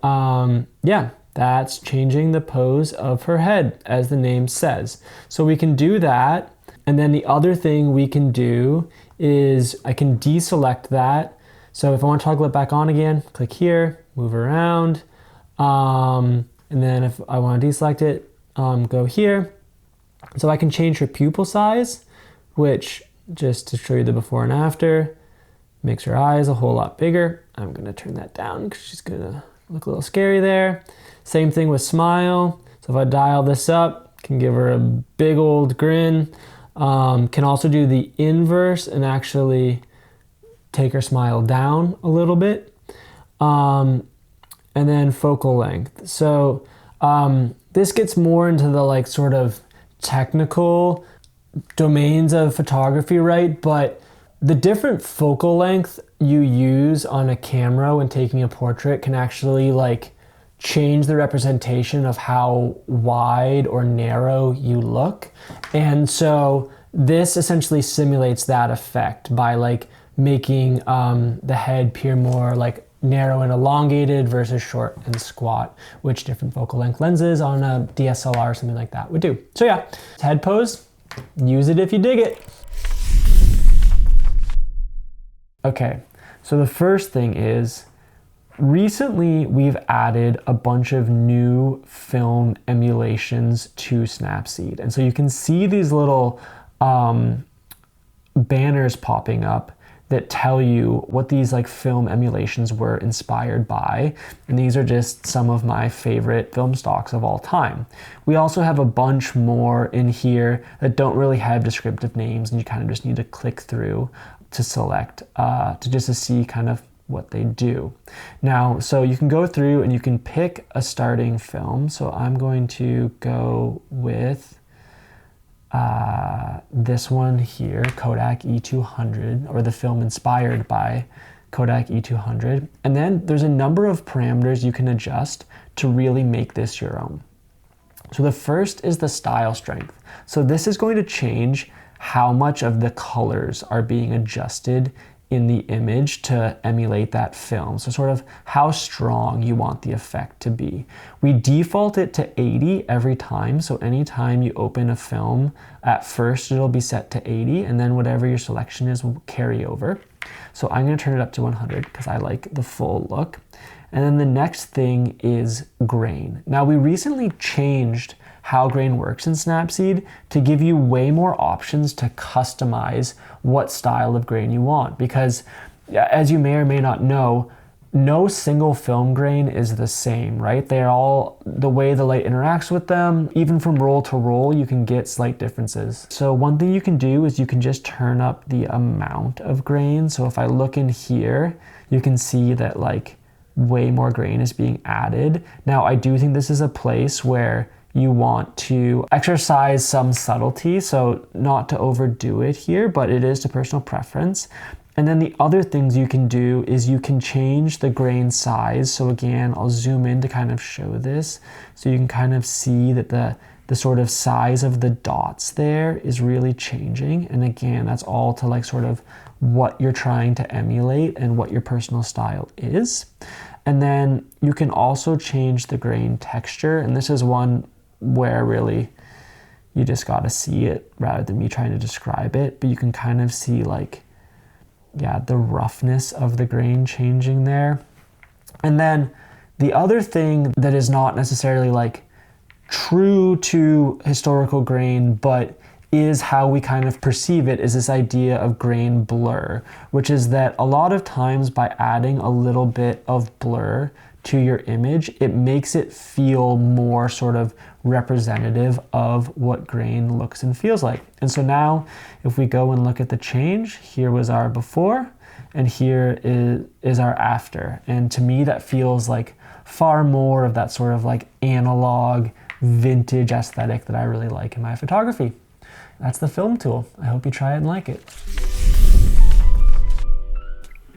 yeah, that's changing the pose of her head, as the name says. So we can do that. And then the other thing we can do is I can deselect that. So if I want to toggle it back on again, click here, move around. And then if I want to deselect it, go here. So I can change her pupil size, which, just to show you the before and after, makes her eyes a whole lot bigger. I'm going to turn that down because she's going to look a little scary there. Same thing with smile. So if I dial this up, can give her a big old grin. Can also do the inverse and actually take her smile down a little bit. And then focal length. So this gets more into the like sort of technical domains of photography, right? But the different focal length you use on a camera when taking a portrait can actually like change the representation of how wide or narrow you look. And so this essentially simulates that effect by like making the head appear more like narrow and elongated versus short and squat, which different focal length lenses on a DSLR or something like that would do. So yeah, head pose, use it if you dig it. Okay, so the first thing is, recently we've added a bunch of new film emulations to Snapseed. And so you can see these little banners popping up that tell you what these like film emulations were inspired by. And these are just some of my favorite film stocks of all time. We also have a bunch more in here that don't really have descriptive names, and you kind of just need to click through to select to see kind of what they do. Now, so you can go through and you can pick a starting film. So I'm going to go with this one here, Kodak E200, or the film inspired by Kodak E200. And then there's a number of parameters you can adjust to really make this your own. So the first is the style strength. So this is going to change how much of the colors are being adjusted in the image to emulate that film. So sort of how strong you want the effect to be. We default it to 80 every time. So anytime you open a film, at first it'll be set to 80, and then whatever your selection is will carry over. So I'm going to turn it up to 100 because I like the full look. And then the next thing is grain. Now we recently changed how grain works in Snapseed to give you way more options to customize what style of grain you want. Because as you may or may not know, no single film grain is the same, right? They're all, the way the light interacts with them, even from roll to roll, you can get slight differences. So one thing you can do is you can just turn up the amount of grain. So if I look in here, you can see that like way more grain is being added. Now I do think this is a place where you want to exercise some subtlety, so not to overdo it here, but it is to personal preference. And then the other things you can do is you can change the grain size. So again, I'll zoom in to kind of show this. So you can kind of see that the sort of size of the dots there is really changing. And again, that's all to like sort of what you're trying to emulate and what your personal style is. And then you can also change the grain texture. And this is one where really you just got to see it rather than me trying to describe it. But you can kind of see like, yeah, the roughness of the grain changing there. And then the other thing that is not necessarily like true to historical grain, but is how we kind of perceive it, is this idea of grain blur, which is that a lot of times by adding a little bit of blur to your image, it makes it feel more sort of representative of what grain looks and feels like. And so now if we go and look at the change, here was our before and here is our after. And to me, that feels like far more of that sort of like analog vintage aesthetic that I really like in my photography. that's the film tool. I hope you try it and like it.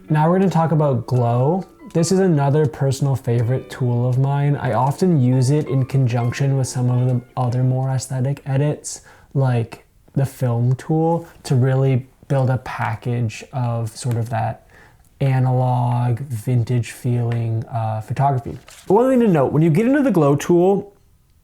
Now we're going to talk about glow. This is another personal favorite tool of mine. I often use it in conjunction with some of the other more aesthetic edits, like the film tool, to really build a package of sort of that analog, vintage feeling photography. One thing to note, when you get into the glow tool,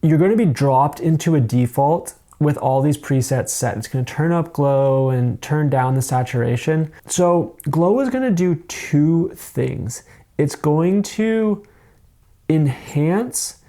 you're going to be dropped into a default with all these presets set. It's going to turn up glow and turn down the saturation. So glow is going to do two things. It's going to enhance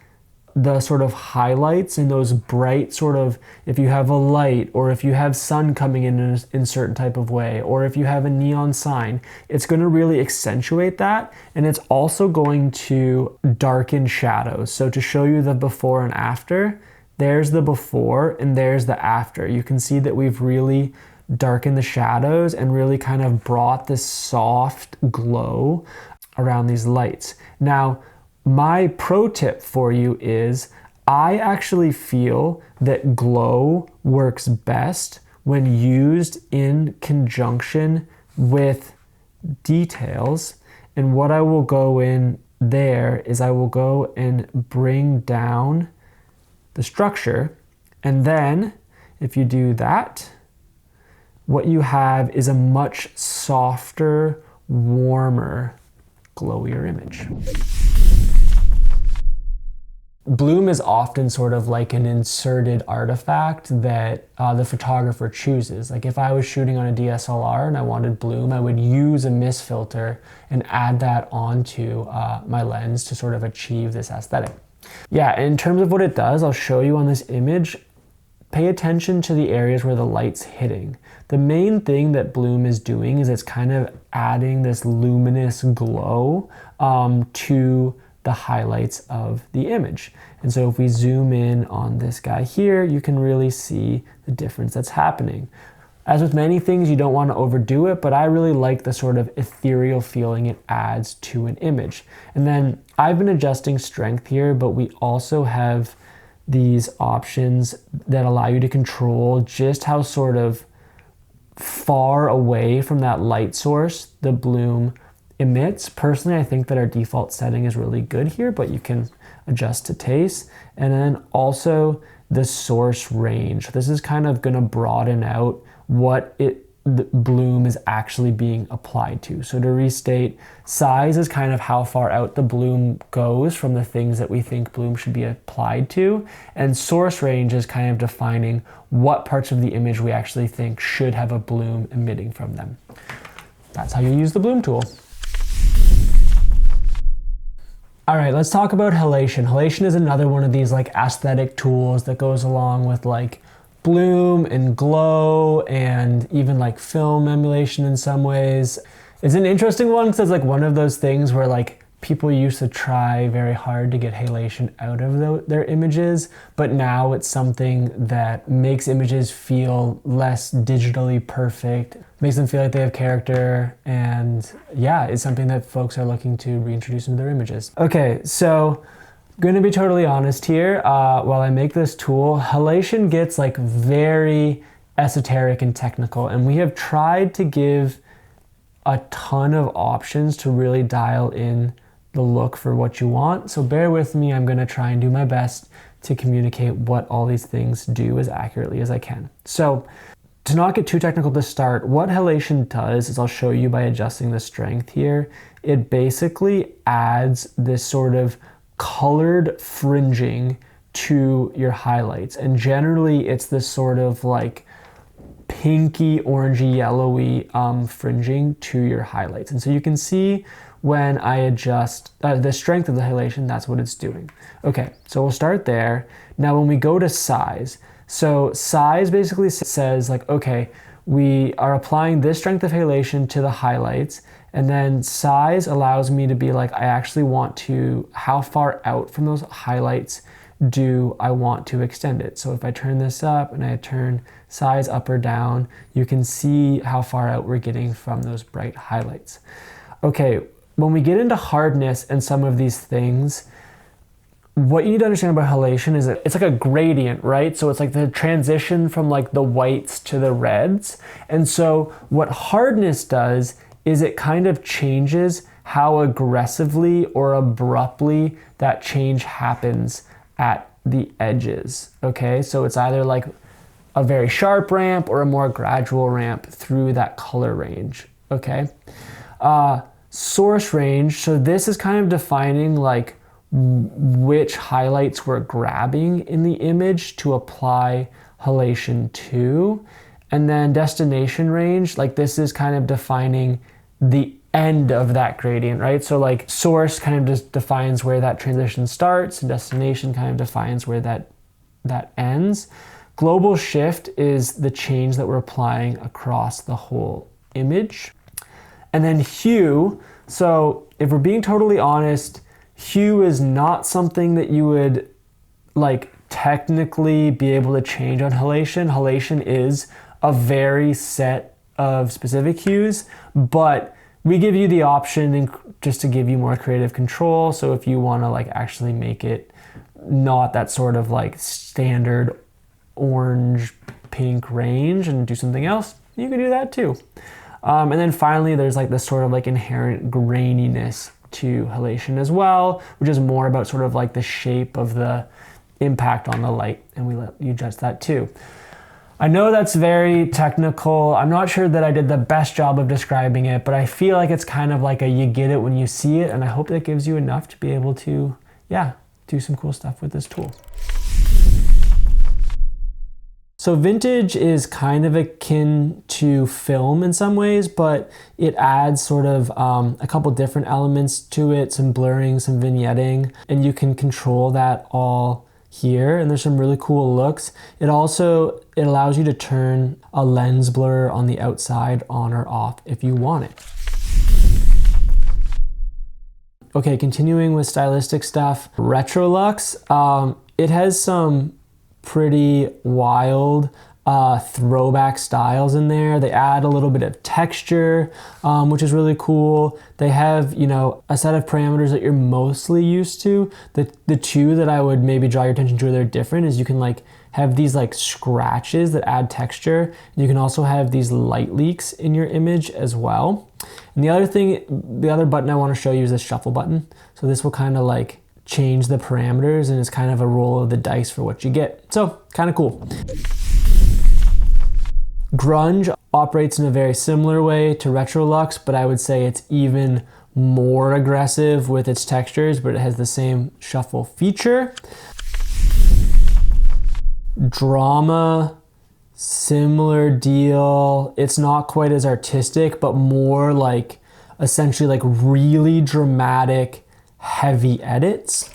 the sort of highlights in those bright sort of, if you have a light or if you have sun coming in a certain type of way, or if you have a neon sign, it's going to really accentuate that. And it's also going to darken shadows. So to show you the before and after, there's the before and there's the after. You can see that we've really darkened the shadows and really kind of brought this soft glow around these lights. Now, my pro tip for you is I actually feel that glow works best when used in conjunction with details. And what I will go in there is I will go and bring down the structure. And then if you do that, what you have is a much softer, warmer, glowier image. Bloom is often sort of like an inserted artifact that the photographer chooses. Like if I was shooting on a DSLR and I wanted bloom, I would use a mist filter and add that onto my lens to sort of achieve this aesthetic. Yeah, in terms of what it does, I'll show you on this image. Pay attention to the areas where the light's hitting. The main thing that bloom is doing is it's kind of adding this luminous glow to the highlights of the image. And so if we zoom in on this guy here, you can really see the difference that's happening. As with many things, you don't want to overdo it, but I really like the sort of ethereal feeling it adds to an image. And then I've been adjusting strength here, but we also have these options that allow you to control just how sort of far away from that light source the bloom emits. Personally, I think that our default setting is really good here, but you can adjust to taste. And then also the source range. This is kind of going to broaden out what the bloom is actually being applied to. So to restate, size is kind of how far out the bloom goes from the things that we think bloom should be applied to. And source range is kind of defining what parts of the image we actually think should have a bloom emitting from them. That's how you use the bloom tool. All right, let's talk about halation. Halation is another one of these like aesthetic tools that goes along with like bloom and glow and even like film emulation in some ways. It's an interesting one because it's like one of those things where like people used to try very hard to get halation out of their images, but now it's something that makes images feel less digitally perfect, makes them feel like they have character, and yeah, it's something that folks are looking to reintroduce into their images. Okay, so I'm gonna be totally honest here. While I make this tool, halation gets like very esoteric and technical, and we have tried to give a ton of options to really dial in the look for what you want. So bear with me, I'm gonna try and do my best to communicate what all these things do as accurately as I can. So to not get too technical to start, what halation does is I'll show you by adjusting the strength here. It basically adds this sort of colored fringing to your highlights. And generally it's this sort of like pinky, orangey, yellowy fringing to your highlights. And so you can see when I adjust the strength of the halation, that's what it's doing. Okay, so we'll start there. Now when we go to size, so size basically says like, okay, we are applying this strength of halation to the highlights, and then size allows me to be like, I actually want to, how far out from those highlights do I want to extend it? So if I turn this up and I turn size up or down, you can see how far out we're getting from those bright highlights. Okay, when we get into hardness and some of these things, what you need to understand about halation is that it's like a gradient, right? So it's like the transition from like the whites to the reds. And so what hardness does is it kind of changes how aggressively or abruptly that change happens at the edges, okay? So it's either like a very sharp ramp or a more gradual ramp through that color range, okay? Source range, so this is kind of defining like which highlights we're grabbing in the image to apply halation to. And then destination range, like this is kind of defining the end of that gradient, right? So like source kind of just defines where that transition starts, and destination kind of defines where that ends. Global shift is the change that we're applying across the whole image. And then hue, so if we're being totally honest, hue is not something that you would like technically be able to change on halation. Halation is a very set of specific hues, but we give you the option just to give you more creative control. So if you want to like actually make it not that sort of like standard orange pink range and do something else, you can do that too. And then finally, there's like this sort of like inherent graininess to halation as well, which is more about sort of like the shape of the impact on the light, and we let you judge that too. I know that's very technical. I'm not sure that I did the best job of describing it, but I feel like it's kind of like a you get it when you see it, and I hope that gives you enough to be able to, yeah, do some cool stuff with this tool. So vintage is kind of akin to film in some ways, but it adds sort of a couple different elements to it, some blurring, some vignetting, and you can control that all here, and there's some really cool looks. It allows you to turn a lens blur on the outside on or off if you want it. Okay, continuing with stylistic stuff, Retrolux, it has some pretty wild throwback styles in there. They add a little bit of texture, which is really cool. They have, you know, a set of parameters that you're mostly used to. The two that I would maybe draw your attention to, they're different, is you can like have these like scratches that add texture. You can also have these light leaks in your image as well. And the other button I want to show you is the shuffle button. So this will kind of like change the parameters, and it's kind of a roll of the dice for what you get. So kind of cool. Grunge operates in a very similar way to Retrolux, but I would say it's even more aggressive with its textures, but it has the same shuffle feature. Drama, similar deal. It's not quite as artistic, but more like essentially like really dramatic heavy edits.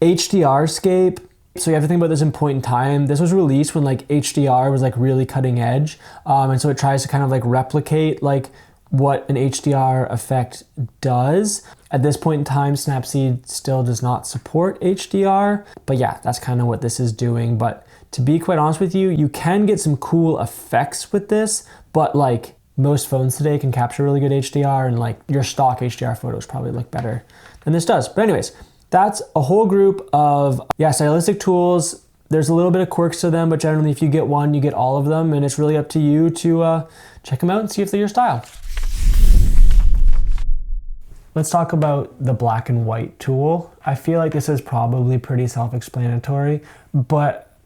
HDR Scape. So you have to think about this in point in time. This was released when like HDR was like really cutting edge. And so it tries to kind of like replicate like what an HDR effect does. At this point in time, Snapseed still does not support HDR, but yeah, that's kind of what this is doing. But to be quite honest with you, you can get some cool effects with this, but like most phones today can capture really good HDR, and like your stock HDR photos probably look better than this does. But anyways, that's a whole group of, yeah, stylistic tools. There's a little bit of quirks to them, but generally if you get one, you get all of them, and it's really up to you to check them out and see if they're your style. Let's talk about the black and white tool. I feel like this is probably pretty self-explanatory, but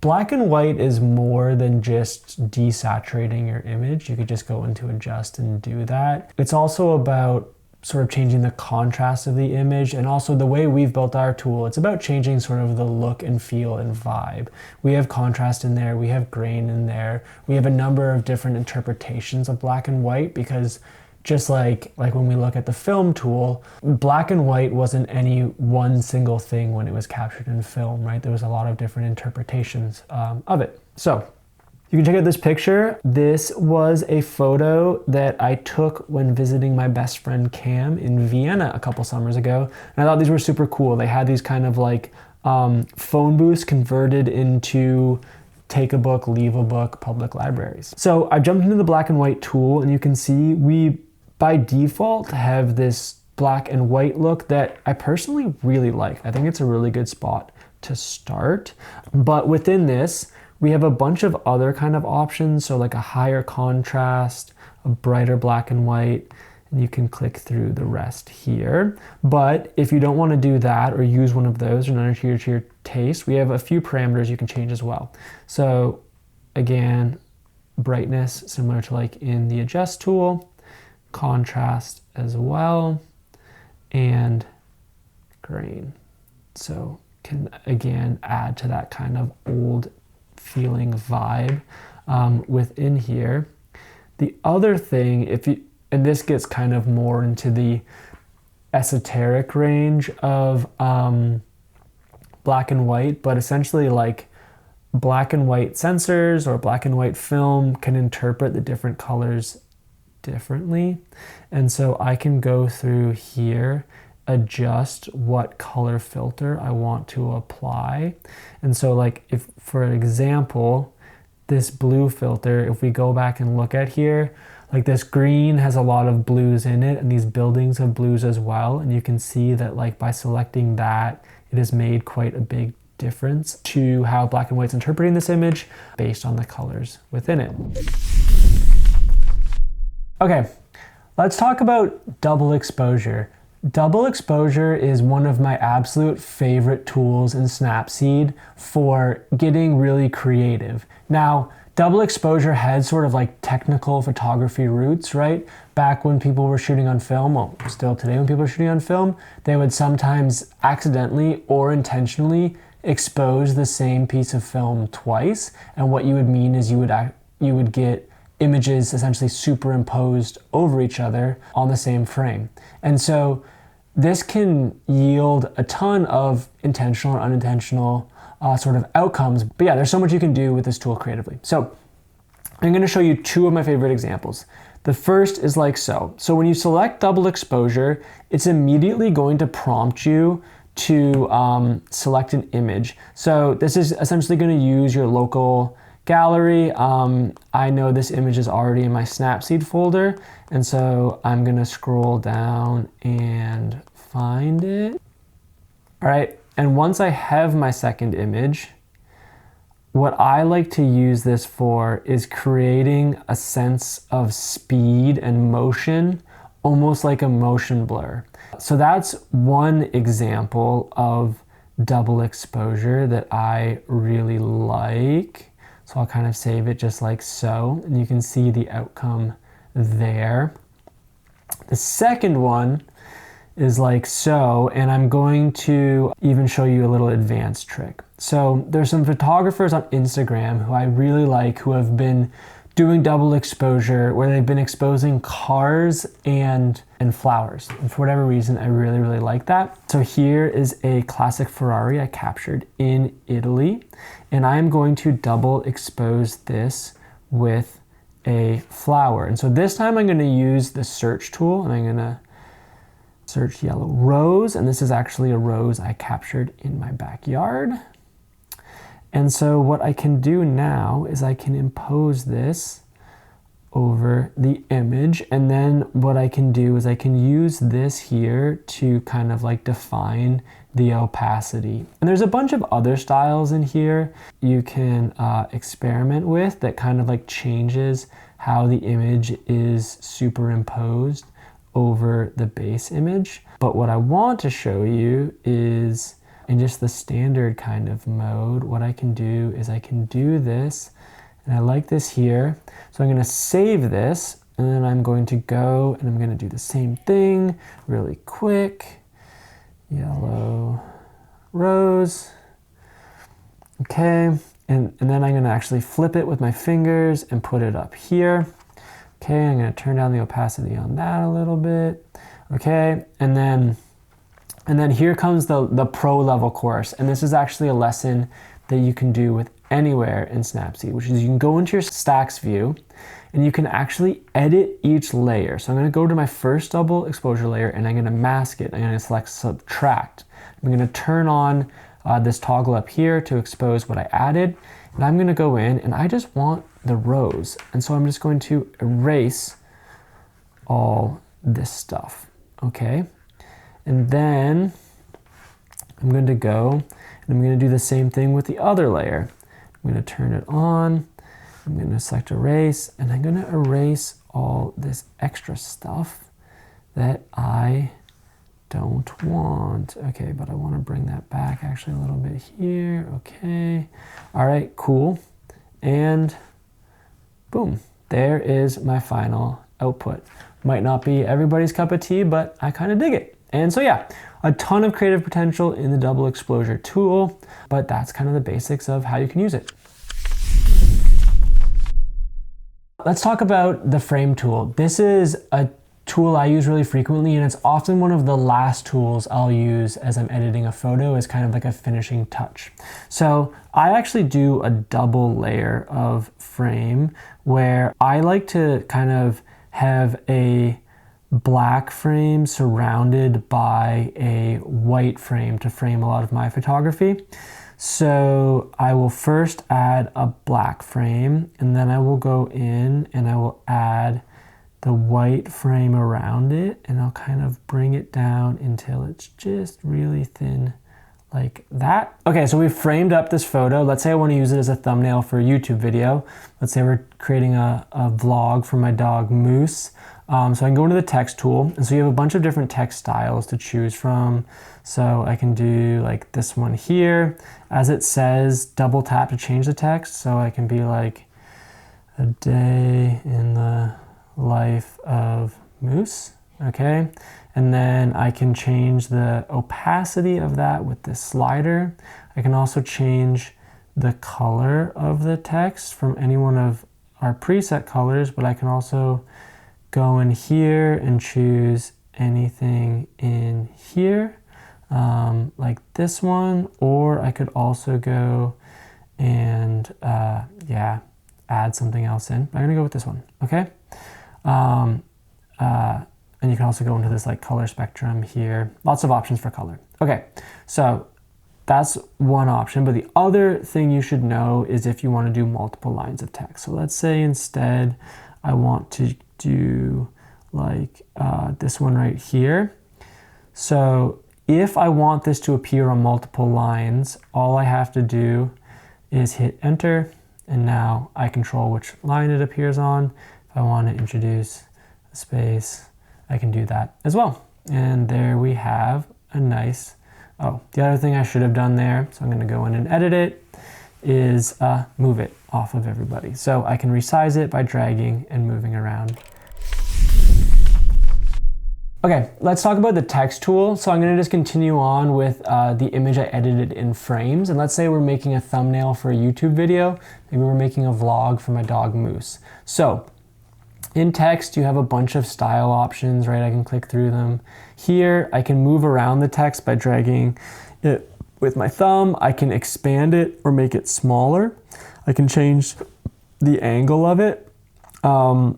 black and white is more than just desaturating your image. You could just go into adjust and do that. It's also about sort of changing the contrast of the image, and also the way we've built our tool, it's about changing sort of the look and feel and vibe. We have contrast in there, we have grain in there, we have a number of different interpretations of black and white, because just like when we look at the film tool, black and white wasn't any one single thing when it was captured in film, right? There was a lot of different interpretations of it. So you can check out this picture. This was a photo that I took when visiting my best friend Cam in Vienna a couple summers ago. And I thought these were super cool. They had these kind of like phone booths converted into take a book, leave a book, public libraries. So I jumped into the black and white tool, and you can see we by default have this black and white look that I personally really like. I think it's a really good spot to start. But within this, we have a bunch of other kind of options. So like a higher contrast, a brighter black and white, and you can click through the rest here. But if you don't want to do that or use one of those or none to your taste, we have a few parameters you can change as well. So again, brightness, similar to like in the Adjust tool, contrast as well, and grain. So can again add to that kind of old feeling vibe within here. The other thing, and this gets kind of more into the esoteric range of black and white, but essentially like black and white sensors or black and white film can interpret the different colors differently. And so I can go through here, adjust what color filter I want to apply. And so like if, for example, this blue filter, if we go back and look at here, like this green has a lot of blues in it and these buildings have blues as well. And you can see that like by selecting that, it has made quite a big difference to how black and white's interpreting this image based on the colors within it. Okay, let's talk about double exposure. Double exposure is one of my absolute favorite tools in Snapseed for getting really creative. Now, double exposure had sort of like technical photography roots, right? Back when people were shooting on film, well, still today when people are shooting on film, they would sometimes accidentally or intentionally expose the same piece of film twice. And what you would mean is you would get images essentially superimposed over each other on the same frame. And so this can yield a ton of intentional or unintentional sort of outcomes. But yeah, there's so much you can do with this tool creatively. So I'm going to show you two of my favorite examples. The first is like so. So when you select double exposure, it's immediately going to prompt you to select an image. So this is essentially going to use your local gallery. I know this image is already in my Snapseed folder, and so I'm going to scroll down and find it. All right, and once I have my second image, what I like to use this for is creating a sense of speed and motion, almost like a motion blur. So that's one example of double exposure that I really like. So I'll kind of save it just like so, and you can see the outcome there. The second one is like so, and I'm going to even show you a little advanced trick. So there's some photographers on Instagram who I really like who have been doing double exposure where they've been exposing cars and flowers. And for whatever reason, I really, really like that. So here is a classic Ferrari I captured in Italy, and I'm going to double expose this with a flower. And so this time I'm going to use the search tool, and I'm going to search yellow rose, and this is actually a rose I captured in my backyard. And so what I can do now is I can impose this over the image, and then what I can do is I can use this here to kind of like define the opacity. And there's a bunch of other styles in here you can experiment with that kind of like changes how the image is superimposed over the base image. But what I want to show you is in just the standard kind of mode, what I can do is I can do this, and I like this here. So I'm going to save this, and then I'm going to go and I'm going to do the same thing really quick. Yellow rose. Okay, and then I'm going to actually flip it with my fingers and put it up here. Okay, I'm going to turn down the opacity on that a little bit. Okay, and then here comes the pro level course, and this is actually a lesson that you can do with anywhere in Snapseed, which is you can go into your stacks view and you can actually edit each layer. So I'm going to go to my first double exposure layer and I'm going to mask it. I'm going to select subtract. I'm going to turn on this toggle up here to expose what I added, and I'm going to go in and I just want the rows, and so I'm just going to erase all this stuff. Okay, And then I'm going to go and I'm going to do the same thing with the other layer. I'm going to turn it on. I'm going to select erase, and I'm going to erase all this extra stuff that I don't want. Okay, but I want to bring that back actually a little bit here. Okay. All right, cool. And boom, there is my final output. Might not be everybody's cup of tea, but I kind of dig it. And so yeah, a ton of creative potential in the double exposure tool, but that's kind of the basics of how you can use it. Let's talk about the frame tool. This is a tool I use really frequently, and it's often one of the last tools I'll use as I'm editing a photo as kind of like a finishing touch. So I actually do a double layer of frame where I like to kind of have a black frame surrounded by a white frame to frame a lot of my photography. So I will first add a black frame, and then I will go in and I will add the white frame around it, and I'll kind of bring it down until it's just really thin like that. Okay, so we've framed up this photo. Let's say I want to use it as a thumbnail for a YouTube video. Let's say we're creating a vlog for my dog Moose. So I can go into the text tool, and so you have a bunch of different text styles to choose from. So I can do like this one here. As it says, double tap to change the text. So I can be like, a day in the life of Moose, okay? And then I can change the opacity of that with this slider. I can also change the color of the text from any one of our preset colors, but I can also go in here and choose anything in here, like this one, or I could also go and yeah, add something else in. I'm gonna go with this one, okay? And you can also go into this like color spectrum here. Lots of options for color. Okay, so that's one option, but the other thing you should know is if you want to do multiple lines of text. So let's say instead I want to do like this one right here. So if I want this to appear on multiple lines, all I have to do is hit enter, and now I control which line it appears on. If I want to introduce a space, I can do that as well. And there we have a nice, oh, the other thing I should have done there, so I'm going to go in and edit it, is move it off of everybody. So I can resize it by dragging and moving around. Okay, let's talk about the text tool. So I'm going to just continue on with the image I edited in frames. And let's say we're making a thumbnail for a YouTube video. Maybe we're making a vlog for my dog Moose. So in text, you have a bunch of style options, right? I can click through them. Here, I can move around the text by dragging it with my thumb. I can expand it or make it smaller. I can change the angle of it. And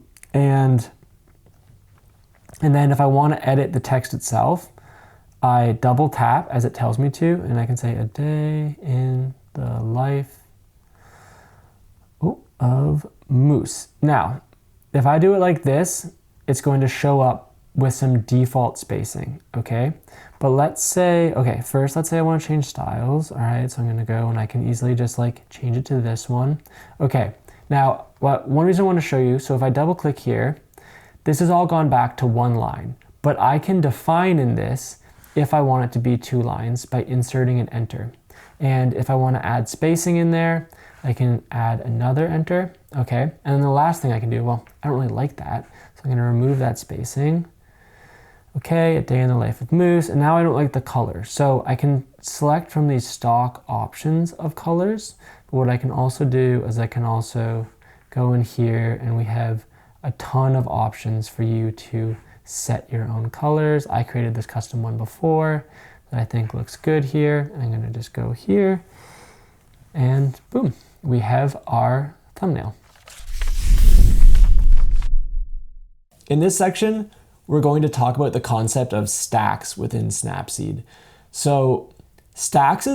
then if I want to edit the text itself, I double tap as it tells me to, and I can say a day in the life of Moose. Now, if I do it like this, it's going to show up with some default spacing, okay? But let's say, okay, first let's say I want to change styles, all right? So I'm going to go and I can easily just like change it to this one. Okay, now one reason I want to show you, so if I double click here, this has all gone back to one line, but I can define in this if I want it to be 2 lines by inserting an enter. And if I want to add spacing in there, I can add another enter, okay? And then the last thing I can do, well, I don't really like that, so I'm going to remove that spacing. Okay, a day in the life of Moose, and now I don't like the color. So I can select from these stock options of colors, but what I can also do is I can also go in here and we have a ton of options for you to set your own colors. I created this custom one before that I think looks good here. I'm going to just go here and boom, we have our thumbnail. In this section, we're going to talk about the concept of stacks within Snapseed. So stacks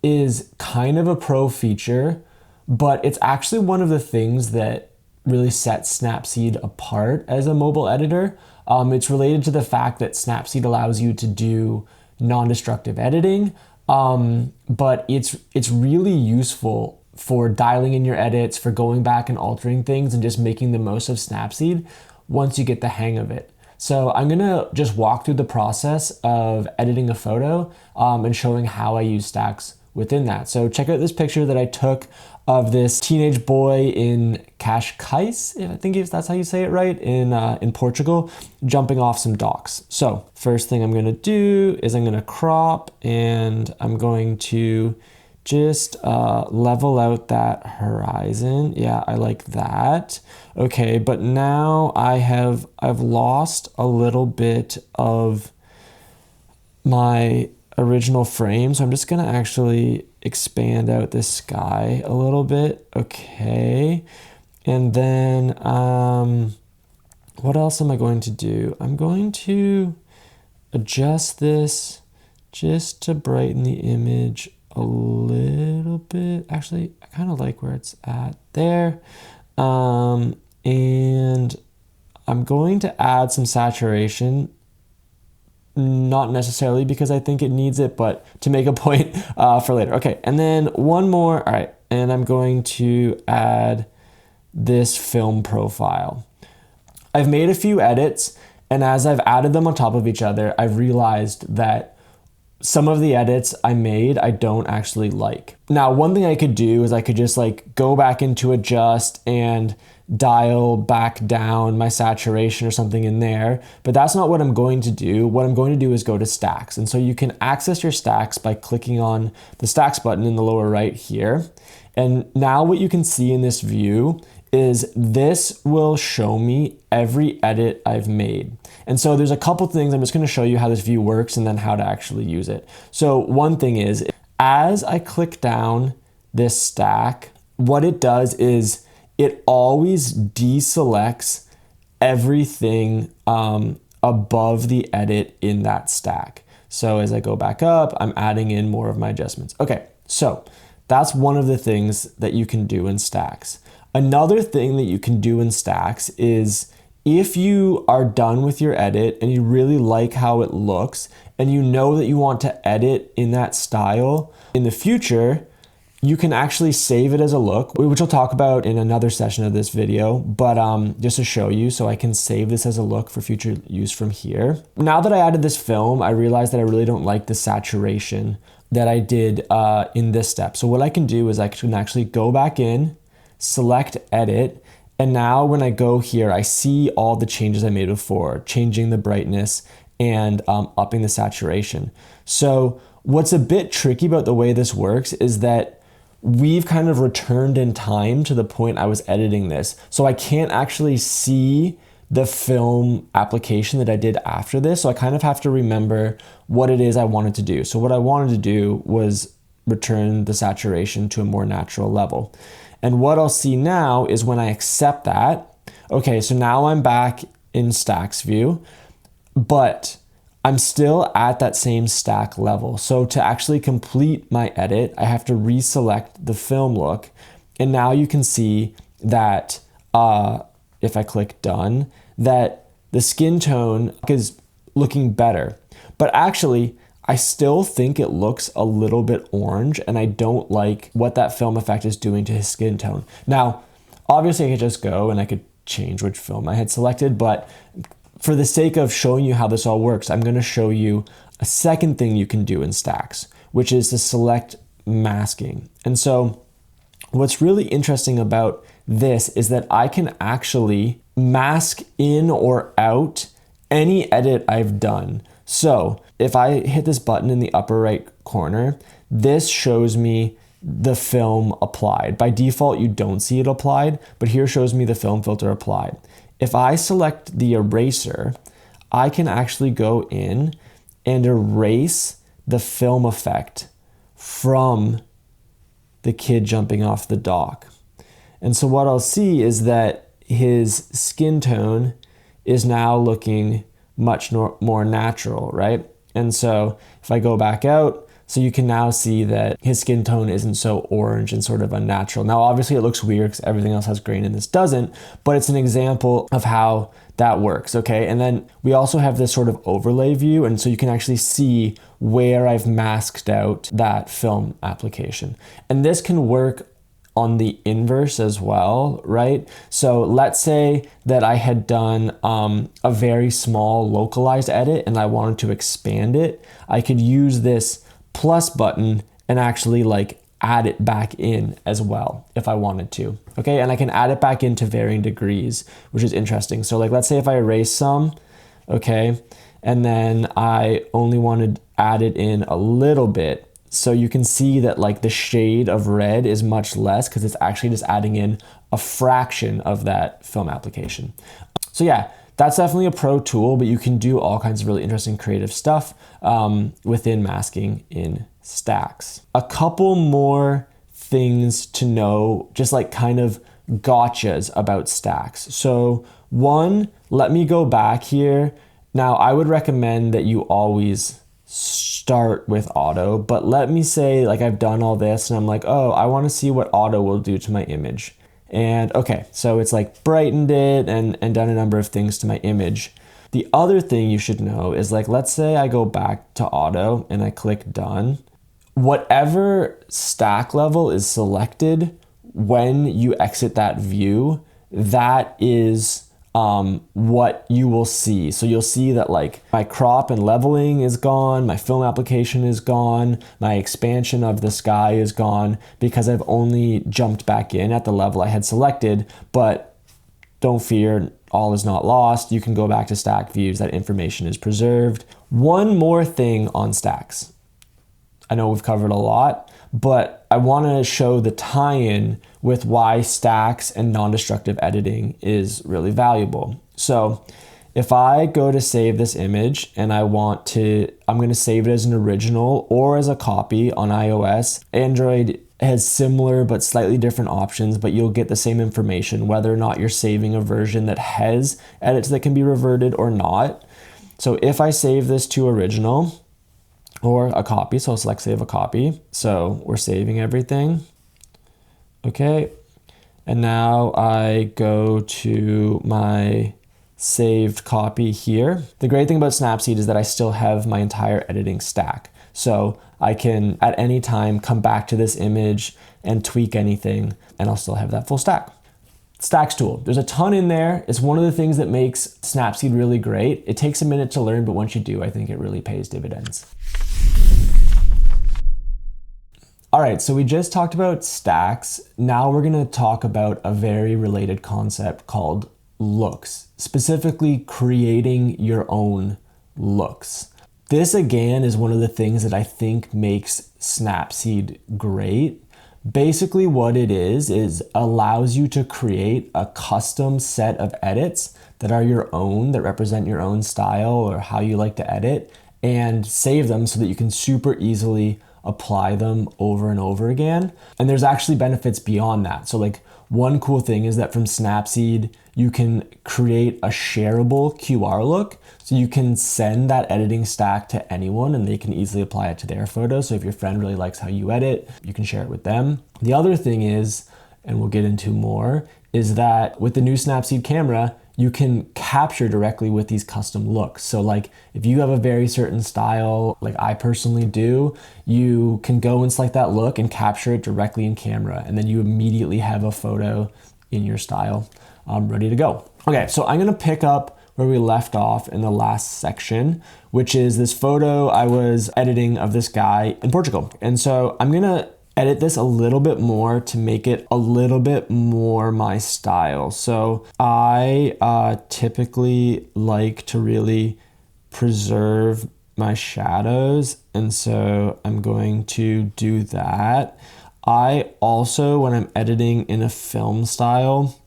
is kind of a pro feature, but it's actually one of the things that really sets Snapseed apart as a mobile editor. It's related to the fact that Snapseed allows you to do non-destructive editing, but it's really useful for dialing in your edits, for going back and altering things and just making the most of Snapseed once you get the hang of it. So I'm gonna just walk through the process of editing a photo and showing how I use stacks within that. So check out this picture that I took of this teenage boy in Cascais, I think that's how you say it right, in Portugal, jumping off some docks. So first thing I'm gonna do is I'm gonna crop, and I'm going to just level out that horizon. Yeah, I like that. Okay, but now I've lost a little bit of my original frame, so I'm just gonna actually expand out this sky a little bit. Okay, and then what else am I going to do? I'm going to adjust this just to brighten the image a little bit. Actually, I kind of like where it's at there. And I'm going to add some saturation, not necessarily because I think it needs it, but to make a point for later. Okay, and then one more. All right, and I'm going to add this film profile. I've made a few edits, and as I've added them on top of each other, I've realized that some of the edits I made, I don't actually like. Now, one thing I could do is I could just like go back into adjust and dial back down my saturation or something in there, but that's not what I'm going to do. What I'm going to do is go to stacks. And so you can access your stacks by clicking on the stacks button in the lower right here. And now what you can see in this view is this will show me every edit I've made. And so there's a couple things. I'm just going to show you how this view works and then how to actually use it. So one thing is, as I click down this stack, what it does is it always deselects everything above the edit in that stack. So as I go back up, I'm adding in more of my adjustments. Okay, so that's one of the things that you can do in stacks. Another thing that you can do in stacks is, if you are done with your edit and you really like how it looks and you know that you want to edit in that style in the future, you can actually save it as a look, which I'll talk about in another session of this video, but just to show you, so I can save this as a look for future use from here. Now that I added this film, I realized that I really don't like the saturation that I did in this step. So what I can do is I can actually go back in, select edit, and now when I go here, I see all the changes I made before, changing the brightness and upping the saturation. So what's a bit tricky about the way this works is that we've kind of returned in time to the point I was editing this. So I can't actually see the film application that I did after this. So I kind of have to remember what it is I wanted to do. So what I wanted to do was return the saturation to a more natural level. And what I'll see now is when I accept that, okay, so now I'm back in stacks view, but I'm still at that same stack level. So to actually complete my edit, I have to reselect the film look. And now you can see that if I click done, that the skin tone is looking better. But actually, I still think it looks a little bit orange, and I don't like what that film effect is doing to his skin tone. Now, obviously I could just go and I could change which film I had selected, but for the sake of showing you how this all works, I'm going to show you a second thing you can do in stacks, which is to select masking. And so what's really interesting about this is that I can actually mask in or out any edit I've done. So if I hit this button in the upper right corner, this shows me the film applied. By default, you don't see it applied, but here shows me the film filter applied. If I select the eraser, I can actually go in and erase the film effect from the kid jumping off the dock. And so what I'll see is that his skin tone is now looking much more natural, right? And so if I go back out, So you can now see that his skin tone isn't so orange and sort of unnatural. Now, obviously it looks weird because everything else has grain and this doesn't, but it's an example of how that works, okay? And then we also have this sort of overlay view, and so you can actually see where I've masked out that film application. And this can work on the inverse as well, right? So let's say that I had done a very small localized edit and I wanted to expand it. I could use this plus button and actually like add it back in as well if I wanted to, okay? And I can add it back into varying degrees, which is interesting. So like, let's say if I erase some, okay, and then I only want to add it in a little bit, so you can see that like the shade of red is much less because it's actually just adding in a fraction of that film application. So yeah, that's definitely a pro tool, but you can do all kinds of really interesting creative stuff within masking in stacks. A couple more things to know, just like kind of gotchas about stacks. So one, let me go back here. Now I would recommend that you always start with auto, but let me say like I've done all this and I'm like, oh, I want to see what auto will do to my image. And okay, so it's like brightened it and done a number of things to my image. The other thing you should know is like, let's say I go back to auto and I click done. Whatever stack level is selected when you exit that view, that is what you will see. So you'll see that like my crop and leveling is gone, my film application is gone, my expansion of the sky is gone because I've only jumped back in at the level I had selected. But don't fear, all is not lost. You can go back to stack views, that information is preserved. One more thing on stacks. I know we've covered a lot, but I want to show the tie-in with why stacks and non-destructive editing is really valuable. So if I go to save this image and I'm going to save it as an original or as a copy on iOS. Android has similar but slightly different options, but you'll get the same information whether or not you're saving a version that has edits that can be reverted or not. So if I save this to original or a copy, so I'll select save a copy. So we're saving everything. Okay, and now I go to my saved copy here. The great thing about Snapseed is that I still have my entire editing stack. So I can at any time come back to this image and tweak anything and I'll still have that full stack. Stacks tool, there's a ton in there. It's one of the things that makes Snapseed really great. It takes a minute to learn, but once you do, I think it really pays dividends. All right, so we just talked about stacks. Now we're gonna talk about a very related concept called looks, specifically creating your own looks. This again is one of the things that I think makes Snapseed great. Basically what it is allows you to create a custom set of edits that are your own, that represent your own style or how you like to edit, and save them so that you can super easily apply them over and over again. And there's actually benefits beyond that. So like one cool thing is that from Snapseed, you can create a shareable QR look. So you can send that editing stack to anyone and they can easily apply it to their photo. So if your friend really likes how you edit, you can share it with them. The other thing is, and we'll get into more, is that with the new Snapseed camera, you can capture directly with these custom looks. So like if you have a very certain style, like I personally do, you can go and select that look and capture it directly in camera. And then you immediately have a photo in your style ready to go. Okay, so I'm gonna pick up where we left off in the last section, which is this photo I was editing of this guy in Portugal. And so I'm gonna edit this a little bit more to make it a little bit more my style. So I typically like to really preserve my shadows, and so I'm going to do that. I also, when I'm editing in a film style,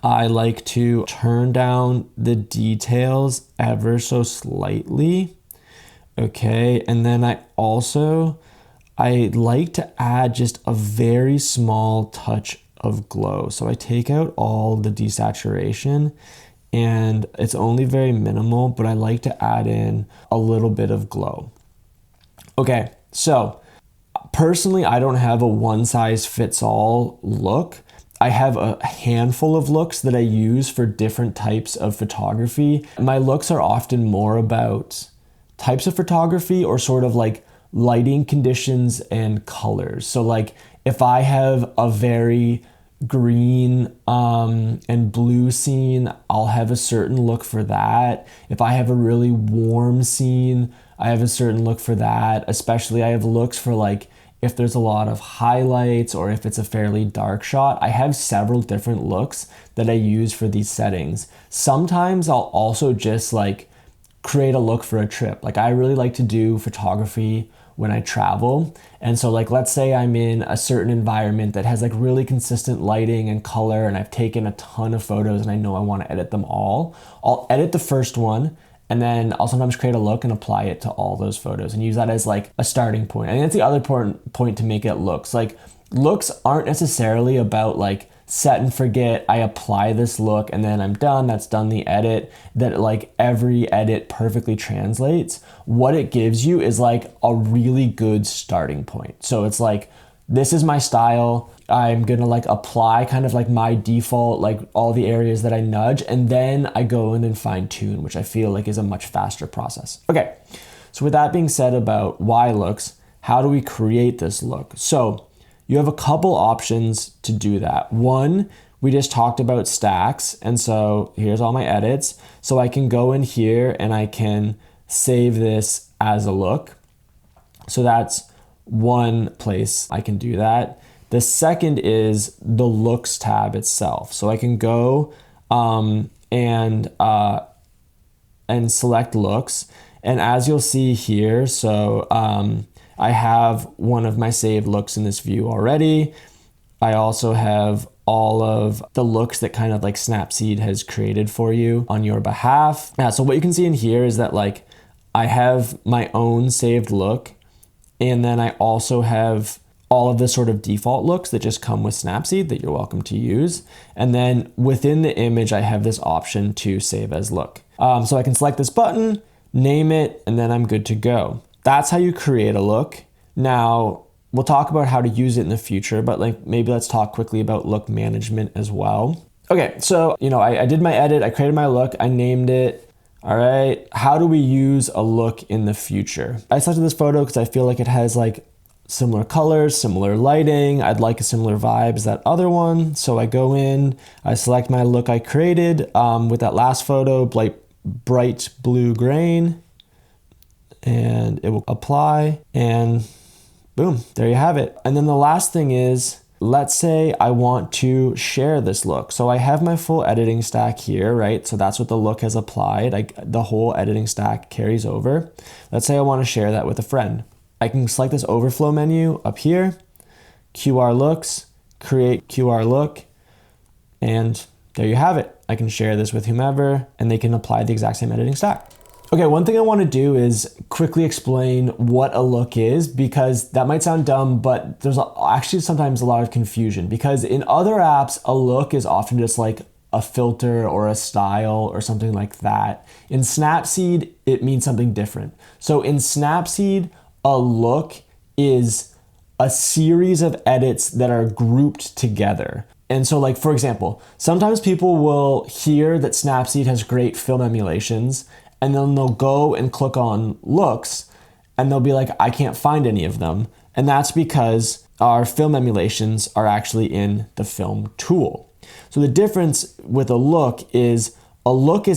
I like to turn down the details ever so slightly. Okay, and then I like to add just a very small touch of glow. So I take out all the desaturation and it's only very minimal, but I like to add in a little bit of glow. Okay, So personally, I don't have a one size fits all look. I have a handful of looks that I use for different types of photography. My looks are often more about types of photography or sort of like lighting conditions and colors. So like if I have a very green and blue scene, I'll have a certain look for that. If I have a really warm scene, I have a certain look for that. Especially I have looks for like if there's a lot of highlights or if it's a fairly dark shot. I have several different looks that I use for these settings. Sometimes I'll also just like create a look for a trip. Like I really like to do photography when I travel. And so like, let's say I'm in a certain environment that has like really consistent lighting and color, and I've taken a ton of photos and I know I want to edit them all. I'll edit the first one, and then I'll sometimes create a look and apply it to all those photos and use that as like a starting point. I think that's the other important point to make it looks. Like looks aren't necessarily about like set and forget, I apply this look and then I'm done, that's done the edit, that like every edit perfectly translates. What it gives you is like a really good starting point. So it's like, this is my style. I'm gonna like apply kind of like my default, like all the areas that I nudge, and then I go in and fine tune, which I feel like is a much faster process. Okay, so with that being said about why looks, how do we create this look? So you have a couple options to do that. One, we just talked about stacks. And so here's all my edits. So I can go in here and I can save this as a look. So that's one place I can do that. The second is the looks tab itself. So I can go and select looks. And as you'll see here, so I have one of my saved looks in this view already. I also have all of the looks that kind of like Snapseed has created for you on your behalf. So what you can see in here is that like I have my own saved look, and then I also have all of the sort of default looks that just come with Snapseed that you're welcome to use. And then within the image, I have this option to save as look. So I can select this button, name it, and then I'm good to go. That's how you create a look. Now, we'll talk about how to use it in the future, but like maybe let's talk quickly about look management as well. Okay, so I did my edit, I created my look, I named it. All right, how do we use a look in the future? I selected this photo because I feel like it has like similar colors, similar lighting. I'd like a similar vibe as that other one. So I go in, I select my look I created with that last photo, bright blue grain. And it will apply, and boom, there you have it. And then the last thing is, let's say I want to share this look. So I have my full editing stack here, right? So that's what the look has applied. The whole editing stack carries over. Let's say I want to share that with a friend. I can select this overflow menu up here, QR looks, create QR look, and there you have it. I can share this with whomever, and they can apply the exact same editing stack. Okay, one thing I want to do is quickly explain what a look is, because that might sound dumb, but there's actually sometimes a lot of confusion, because in other apps, a look is often just like a filter or a style or something like that. In Snapseed, it means something different. So in Snapseed, a look is a series of edits that are grouped together. And so like, for example, sometimes people will hear that Snapseed has great film emulations, and then they'll go and click on looks and they'll be like, I can't find any of them. And that's because our film emulations are actually in the film tool. So the difference with a look is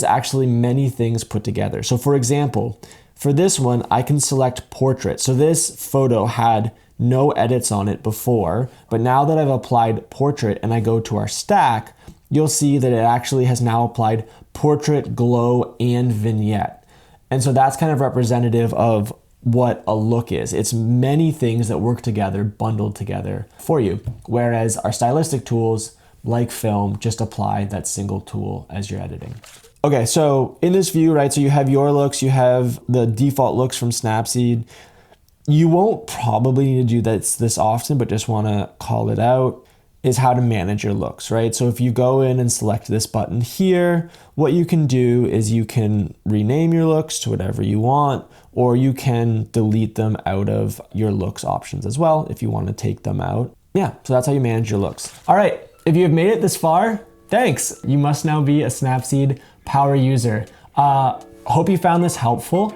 actually many things put together. So for example, for this one, I can select portrait. So this photo had no edits on it before, but now that I've applied portrait and I go to our stack, you'll see that it actually has now applied portrait, glow, and vignette. And so that's kind of representative of what a look is. It's many things that work together, bundled together for you. Whereas our stylistic tools, like film, just apply that single tool as you're editing. Okay, so in this view, right, so you have your looks, you have the default looks from Snapseed. You won't probably need to do this often, but just wanna call it out. is how to manage your looks, right? So if you go in and select this button here, what you can do is you can rename your looks to whatever you want, or you can delete them out of your looks options as well if you want to take them out. Yeah, so that's how you manage your looks. All right, if you have made it this far, thanks. You must now be a Snapseed power user. Hope you found this helpful.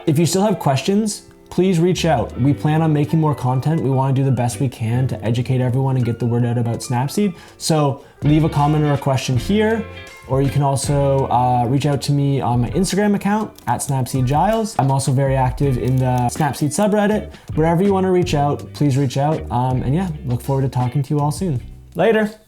If you still have questions, please reach out. We plan on making more content. We want to do the best we can to educate everyone and get the word out about Snapseed. So leave a comment or a question here, or you can also reach out to me on my Instagram account at SnapseedGiles. I'm also very active in the Snapseed subreddit. Wherever you want to reach out, please reach out. And yeah, look forward to talking to you all soon. Later.